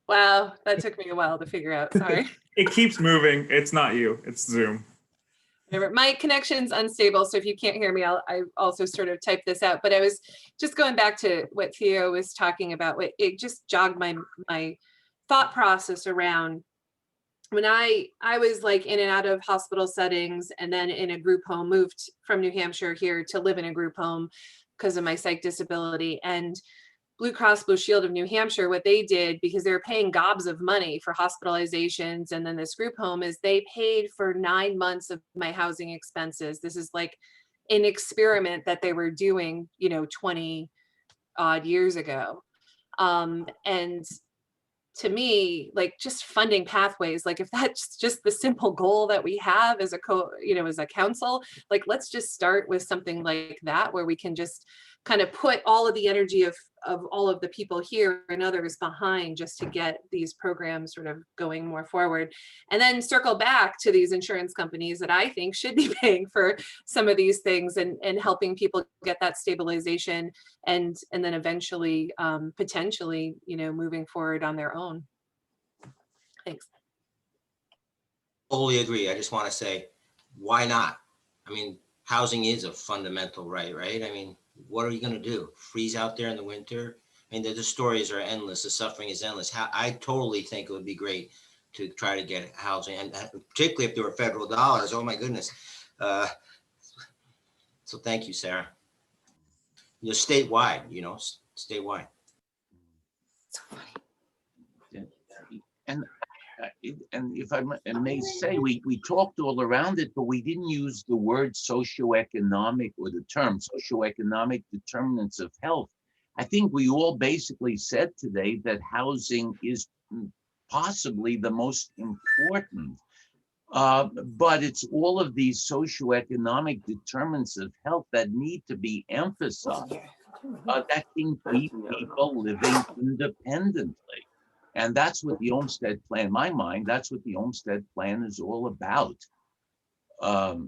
Wow, that took me a while to figure out, sorry. It keeps moving. It's not you, it's Zoom. My connection's unstable, so if you can't hear me, I also sort of typed this out. But I was just going back to what Theo was talking about. It just jogged my thought process around when I was like in and out of hospital settings, and then in a group home, moved from New Hampshire here to live in a group home because of my psych disability. And Blue Cross Blue Shield of New Hampshire, what they did, because they were paying gobs of money for hospitalizations, and then this group home, is they paid for 9 months of my housing expenses. This is like an experiment that they were doing, 20 odd years ago. And to me, like, just funding Pathways, like if that's just the simple goal that we have as as a council, like, let's just start with something like that, where we can just kind of put all of the energy of all of the people here and others behind, just to get these programs sort of going more forward, and then circle back to these insurance companies that I think should be paying for some of these things, and helping people get that stabilization, and then eventually potentially moving forward on their own. Thanks. Totally agree. I just want to say, why not? I mean, housing is a fundamental right? I mean, what are you going to do? Freeze out there in the winter? I mean, the stories are endless. The suffering is endless. I totally think it would be great to try to get housing, and particularly if there were federal dollars. Oh my goodness. So thank you, Sarah. Statewide, statewide. And if I may say, we talked all around it, but we didn't use the word socioeconomic, or the term socioeconomic determinants of health. I think we all basically said today that housing is possibly the most important, but it's all of these socioeconomic determinants of health that need to be emphasized, that can keep people living independently. And that's what the Olmstead Plan, in my mind, that's what the Olmstead Plan is all about.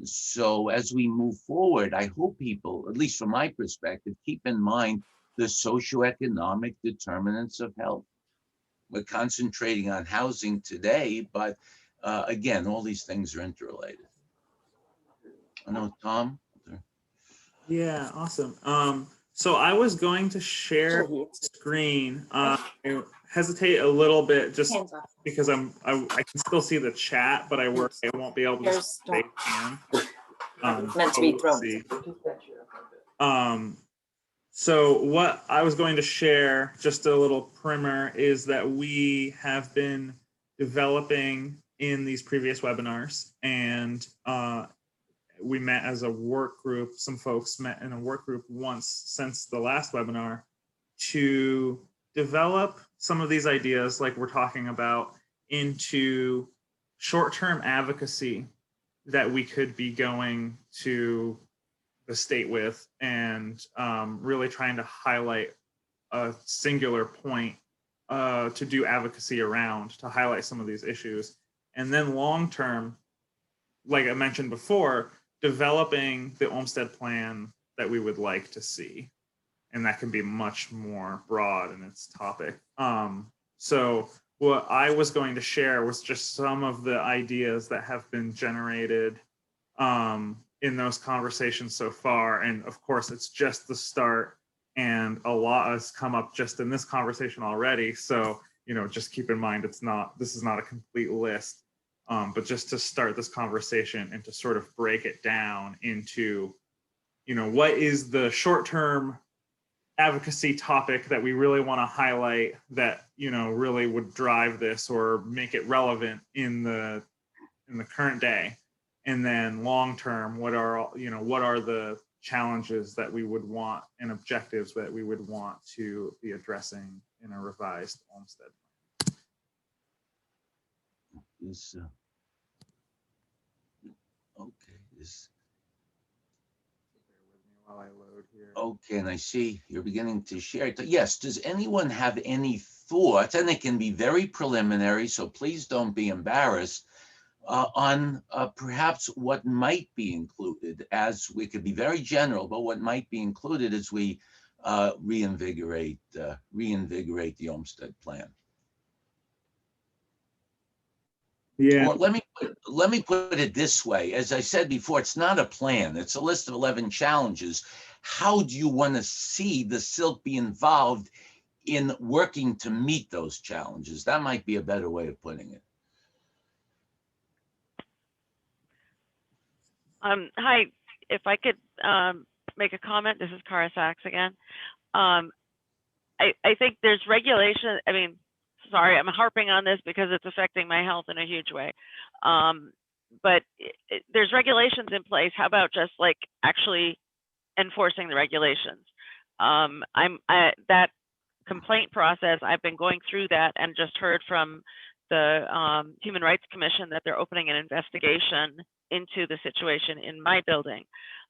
So as we move forward, I hope people, at least from my perspective, keep in mind the socioeconomic determinants of health. We're concentrating on housing today, but again, all these things are interrelated. I know, Tom? Yeah, awesome. So I was going to share screen. I hesitate a little bit just because I can still see the chat, but I won't be able to stay on. Meant to be thrown. So what I was going to share, just a little primer, is that we have been developing in these previous webinars, and we met as a work group. Some folks met in a work group once since the last webinar to develop some of these ideas, like we're talking about, into short-term advocacy that we could be going to the state with, and really trying to highlight a singular point to do advocacy around, to highlight some of these issues. And then long-term, like I mentioned before, developing the Olmstead Plan that we would like to see. and that can be much more broad in its topic. So what I was going to share was just some of the ideas that have been generated in those conversations so far. And of course, it's just the start, and a lot has come up just in this conversation already. So, you know, just keep in mind, this is not a complete list, but just to start this conversation and to sort of break it down into, you know, what is the short-term advocacy topic that we really want to highlight that, you know, really would drive this or make it relevant in the current day. And then long-term, what are the challenges that we would want and objectives that we would want to be addressing in a revised Olmstead plan. While I load here. Okay, and I see you're beginning to share it. Yes, does anyone have any thoughts? And they can be very preliminary, so please don't be embarrassed, on perhaps what might be included, as we could be very general, but what might be included as we reinvigorate the Olmstead plan. Yeah. Or let me put it this way. As I said before, it's not a plan. It's a list of 11 challenges. How do you want to see the SILC be involved in working to meet those challenges? That might be a better way of putting it. Hi, if I could make a comment. This is Cara Sachs again. I think there's regulation. I mean, sorry, I'm harping on this because it's affecting my health in a huge way. But there's regulations in place. How about just like actually enforcing the regulations? That complaint process, I've been going through that and just heard from the Human Rights Commission that they're opening an investigation into the situation in my building.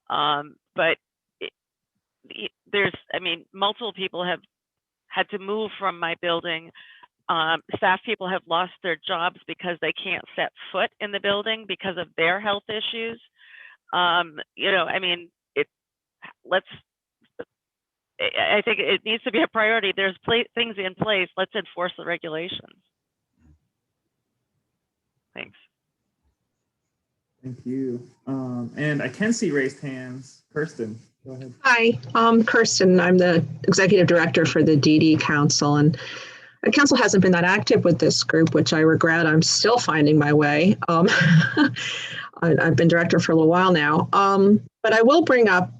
But multiple people have had to move from my building. Staff people have lost their jobs because they can't set foot in the building because of their health issues. You know, I mean, I think it needs to be a priority. There's things in place. Let's enforce the regulations. Thanks. Thank you. And I can see raised hands. Kirsten, go ahead. Hi, I'm Kirsten. I'm the executive director for the DD Council, and the council hasn't been that active with this group, which I regret. I'm still finding my way. I've been director for a little while now, but I will bring up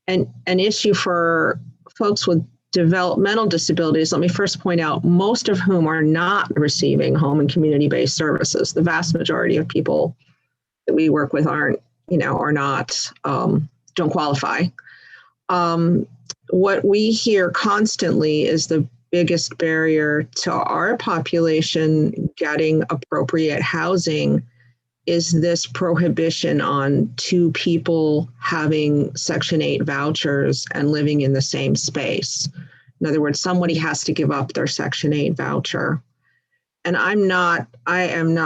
an issue for folks with developmental disabilities. Let me first point out, most of whom are not receiving home and community-based services. The vast majority of people that we work with aren't, are not, don't qualify. What we hear constantly is the biggest barrier to our population getting appropriate housing is this prohibition on two people having Section 8 vouchers and living in the same space. In other words, somebody has to give up their Section 8 voucher. And I'm not an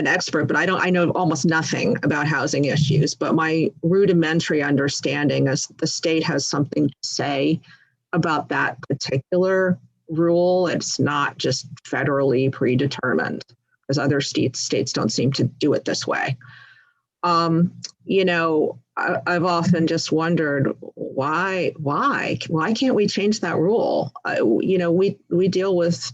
expert, but I know almost nothing about housing issues, but my rudimentary understanding is the state has something to say about that particular rule. It's not just federally predetermined, because other states don't seem to do it this way. I've often just wondered why can't we change that rule? We deal with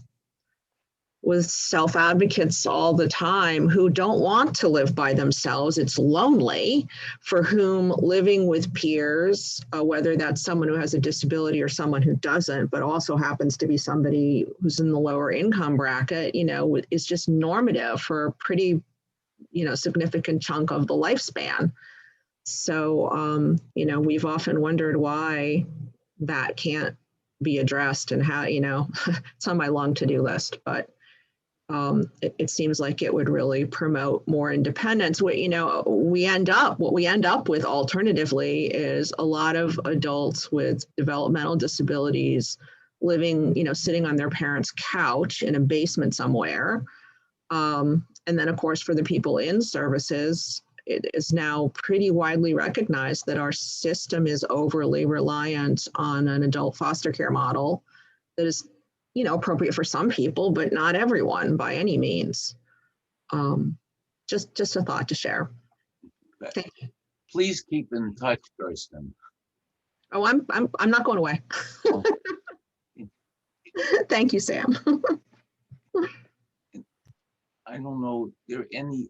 self-advocates all the time who don't want to live by themselves. It's lonely, for whom living with peers, whether that's someone who has a disability or someone who doesn't, but also happens to be somebody who's in the lower income bracket, is just normative for a pretty, significant chunk of the lifespan. So, we've often wondered why that can't be addressed and how, it's on my long to-do list, but it seems like it would really promote more independence. What we end up with alternatively is a lot of adults with developmental disabilities living, sitting on their parents' couch in a basement somewhere. And then, of course, for the people in services, it is now pretty widely recognized that our system is overly reliant on an adult foster care model that is, you know, appropriate for some people, but not everyone by any means. Just a thought to share. Thank you. Please keep in touch, Kirsten. Oh, I'm not going away. Thank you, Sam. I don't know, there any,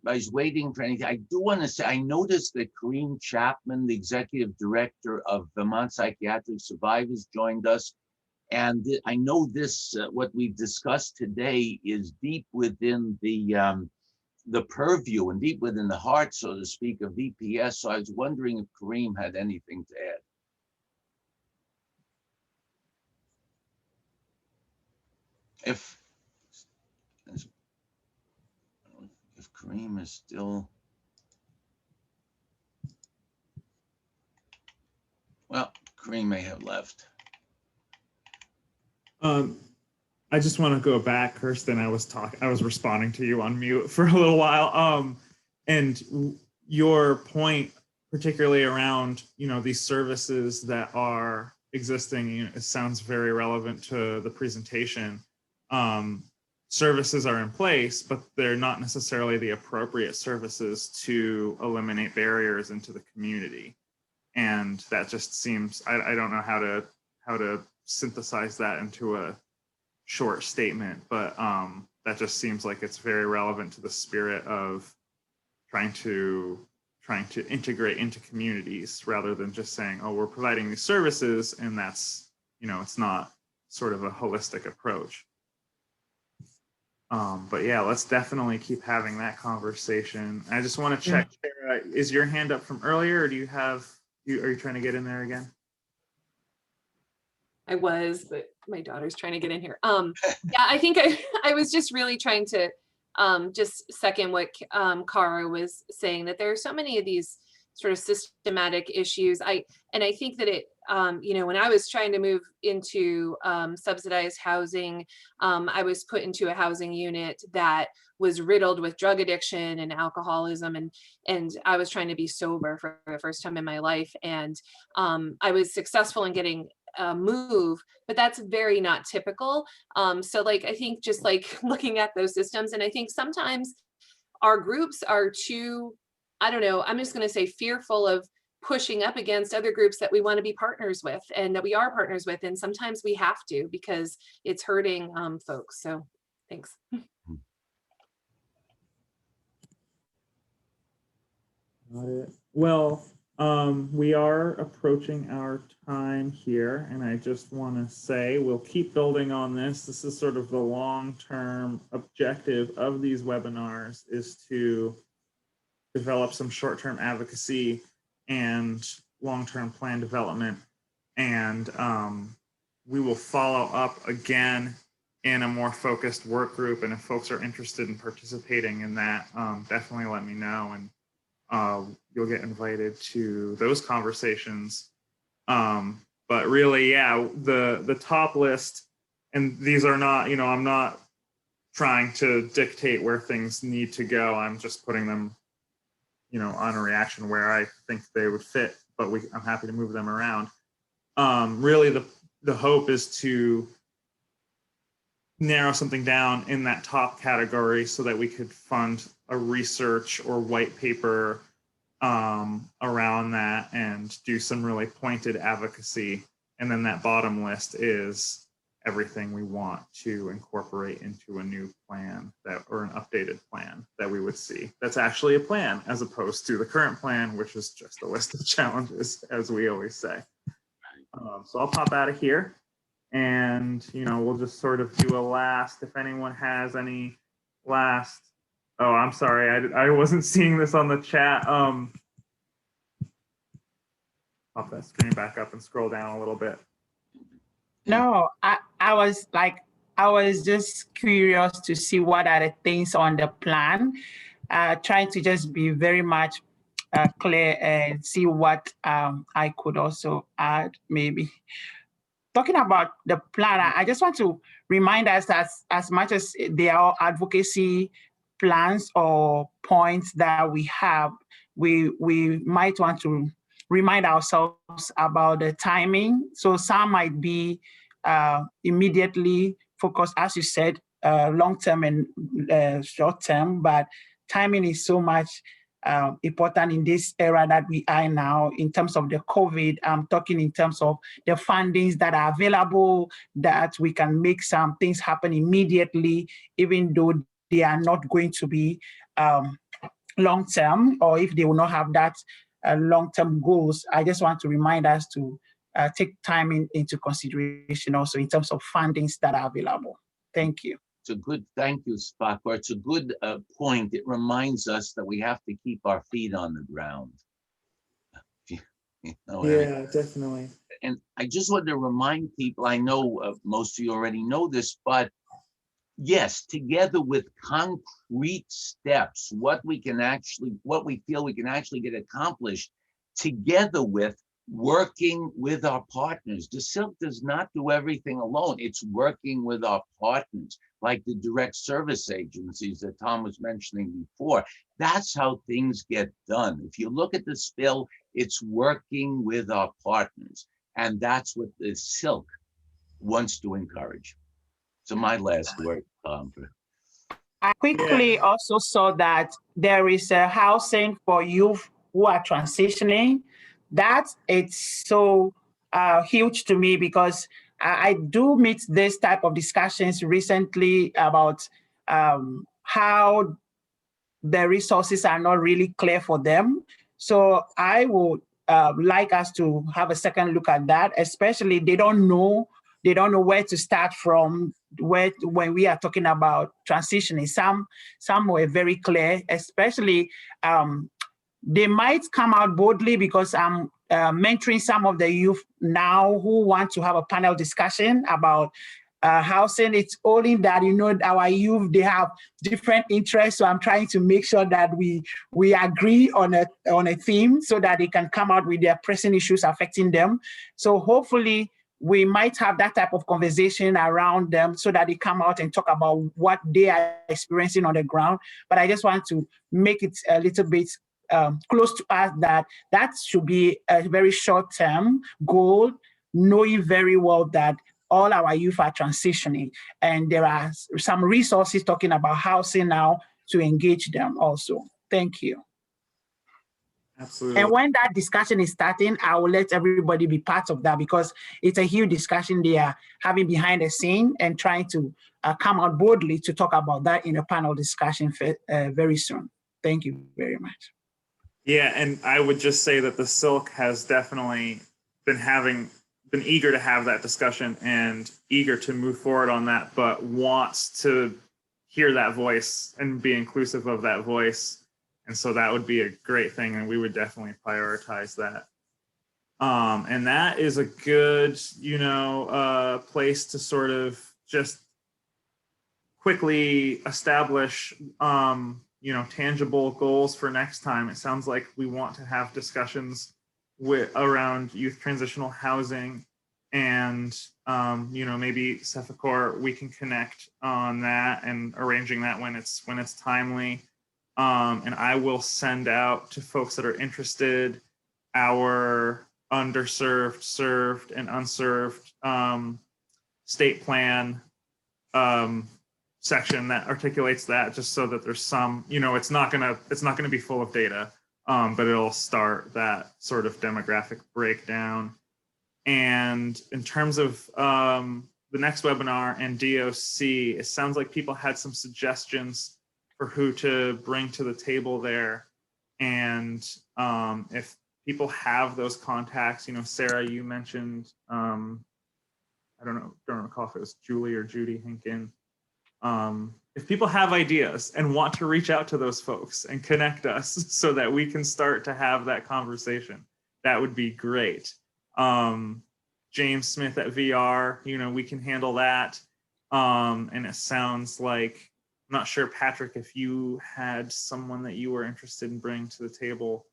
I was waiting for anything. I do want to say, I noticed that Kareem Chapman, the executive director of Vermont Psychiatric Survivors, joined us. And I know this, what we've discussed today is deep within the purview and deep within the heart, so to speak, of VPS. So I was wondering if Kareem had anything to add. If Kareem is still, well, Kareem may have left. I just want to go back, Kirsten. I was responding to you on mute for a little while. And your point, particularly around, you know, these services that are existing, you know, it sounds very relevant to the presentation. Services are in place, but they're not necessarily the appropriate services to eliminate barriers into the community. And that just seems, I don't know how to synthesize that into a short statement, but that just seems like it's very relevant to the spirit of trying to integrate into communities rather than just saying, oh, we're providing these services, and that's, you know, it's not sort of a holistic approach. But yeah, let's definitely keep having that conversation. I just want to check, Sarah, is your hand up from earlier, or do you have, are you trying to get in there again? I was, but my daughter's trying to get in here. Yeah, I think I was just really trying to just second what Cara was saying, that there are so many of these sort of systematic issues. I think that it, you know, when I was trying to move into subsidized housing, I was put into a housing unit that was riddled with drug addiction and alcoholism, and I was trying to be sober for the first time in my life, and I was successful in getting a move, but that's very not typical. So like, I think just like looking at those systems, and I think sometimes our groups are too, I don't know, I'm just going to say fearful of pushing up against other groups that we want to be partners with and that we are partners with. And sometimes we have to, because it's hurting folks. So thanks. Well, we are approaching our time here, and I just want to say we'll keep building on this. This is sort of the long-term objective of these webinars, is to develop some short-term advocacy and long-term plan development. And we will follow up again in a more focused work group. And if folks are interested in participating in that, definitely let me know, and you'll get invited to those conversations. But really, yeah, the top list, and these are not, you know, I'm not trying to dictate where things need to go. I'm just putting them, you know, on a reaction where I think they would fit, but I'm happy to move them around. Really, the hope is to narrow something down in that top category so that we could fund a research or white paper around that and do some really pointed advocacy. And then that bottom list is everything we want to incorporate into a new plan, that, or an updated plan that we would see. That's actually a plan, as opposed to the current plan, which is just a list of challenges, as we always say. So I'll pop out of here, and you know, we'll just sort of do a last, if anyone has any last. Oh, I'm sorry, I wasn't seeing this on the chat. Pop that screen back up and scroll down a little bit. No, I was just curious to see what are the things on the plan, trying to just be very much clear and see what I could also add, maybe. Talking about the plan, I just want to remind us that as much as they are advocacy plans or points that we have, we might want to remind ourselves about the timing. So some might be immediately focused, as you said, long-term and short-term, but timing is so much important in this era that we are now in terms of the COVID. I'm talking in terms of the fundings that are available, that we can make some things happen immediately, even though they are not going to be long-term, or if they will not have that long-term goals. I just want to remind us to take time into consideration also in terms of fundings that are available. Thank you. It's a good, thank you, Spakor. It's a good point. It reminds us that we have to keep our feet on the ground. You know, Yeah, definitely. And I just want to remind people, I know most of you already know this, but yes, together with concrete steps, what we feel we can actually get accomplished, together with working with our partners. The SILC does not do everything alone. It's working with our partners, like the direct service agencies that Tom was mentioning before. That's how things get done. If you look at the spill, it's working with our partners. And that's what the SILC wants to encourage. So my last word, Tom. I quickly also saw that there is a housing for youth who are transitioning. That it's so huge to me, because I do meet this type of discussions recently about how the resources are not really clear for them. So I would like us to have a second look at that, especially they don't know where to start from when we are talking about transitioning. Some were very clear, especially they might come out boldly, because I'm mentoring some of the youth now who want to have a panel discussion about housing. It's only that, you know, our youth, they have different interests. So I'm trying to make sure that we agree on a theme so that they can come out with their pressing issues affecting them. So hopefully we might have that type of conversation around them so that they come out and talk about what they are experiencing on the ground. But I just want to make it a little bit close to us that should be a very short-term goal, knowing very well that all our youth are transitioning, and there are some resources talking about housing now to engage them also. Thank you. Absolutely. And when that discussion is starting, I will let everybody be part of that, because it's a huge discussion they are having behind the scene and trying to come out boldly to talk about that in a panel discussion very soon. Thank you very much. Yeah, and I would just say that the SILC has definitely been eager to have that discussion and eager to move forward on that, but wants to hear that voice and be inclusive of that voice. And so that would be a great thing, and we would definitely prioritize that. And that is a good, place to sort of just quickly establish, tangible goals for next time. It sounds like we want to have discussions around youth transitional housing, and maybe Cephacor, we can connect on that and arranging that when it's timely. And I will send out to folks that are interested our underserved, served, and unserved state plan section that articulates that, just so that there's some, it's not gonna be full of data, but it'll start that sort of demographic breakdown. And in terms of the next webinar and DOC, it sounds like people had some suggestions for who to bring to the table there. And if people have those contacts, Sarah, you mentioned, I don't recall if it was Julie or Judy Hinkin. If people have ideas and want to reach out to those folks and connect us so that we can start to have that conversation, that would be great. James Smith at VR, we can handle that. And it sounds like, I'm not sure, Patrick, if you had someone that you were interested in bringing to the table.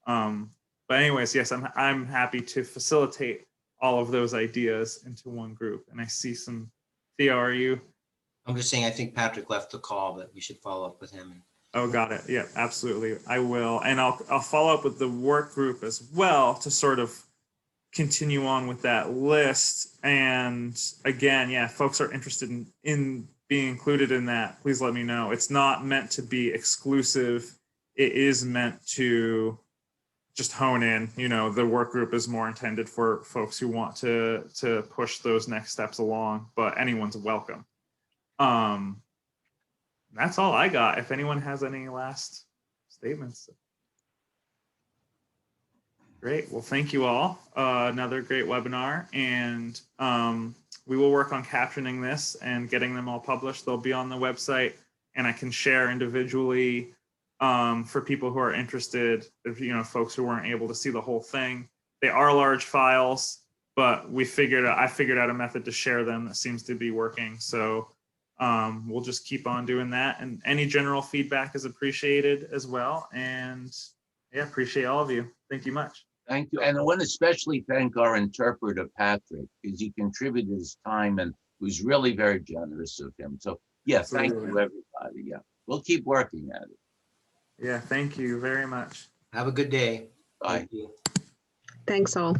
But anyways, yes, I'm happy to facilitate all of those ideas into one group. And I see some, Thea, are you I'm just saying, I think Patrick left the call, but we should follow up with him. Oh, got it. Yeah, absolutely. I will. And I'll follow up with the work group as well to sort of continue on with that list. And again, yeah, if folks are interested in being included in that, please let me know. It's not meant to be exclusive. It is meant to just hone in. You know, the work group is more intended for folks who want to push those next steps along, but anyone's welcome. That's all I got. If anyone has any last statements. Great. Well, thank you all. Another great webinar, and we will work on captioning this and getting them all published. They'll be on the website, and I can share individually for people who are interested, if you know, folks who weren't able to see the whole thing. They are large files, but I figured out a method to share them that seems to be working. So we'll just keep on doing that, and any general feedback is appreciated as well. And yeah, appreciate all of you. Thank you much. Thank you. And I want to especially thank our interpreter, Patrick, because he contributed his time and was really very generous of him. So yeah, thank you, everybody. Yeah, we'll keep working at it. Yeah, thank you very much. Have a good day. Bye. Thanks all.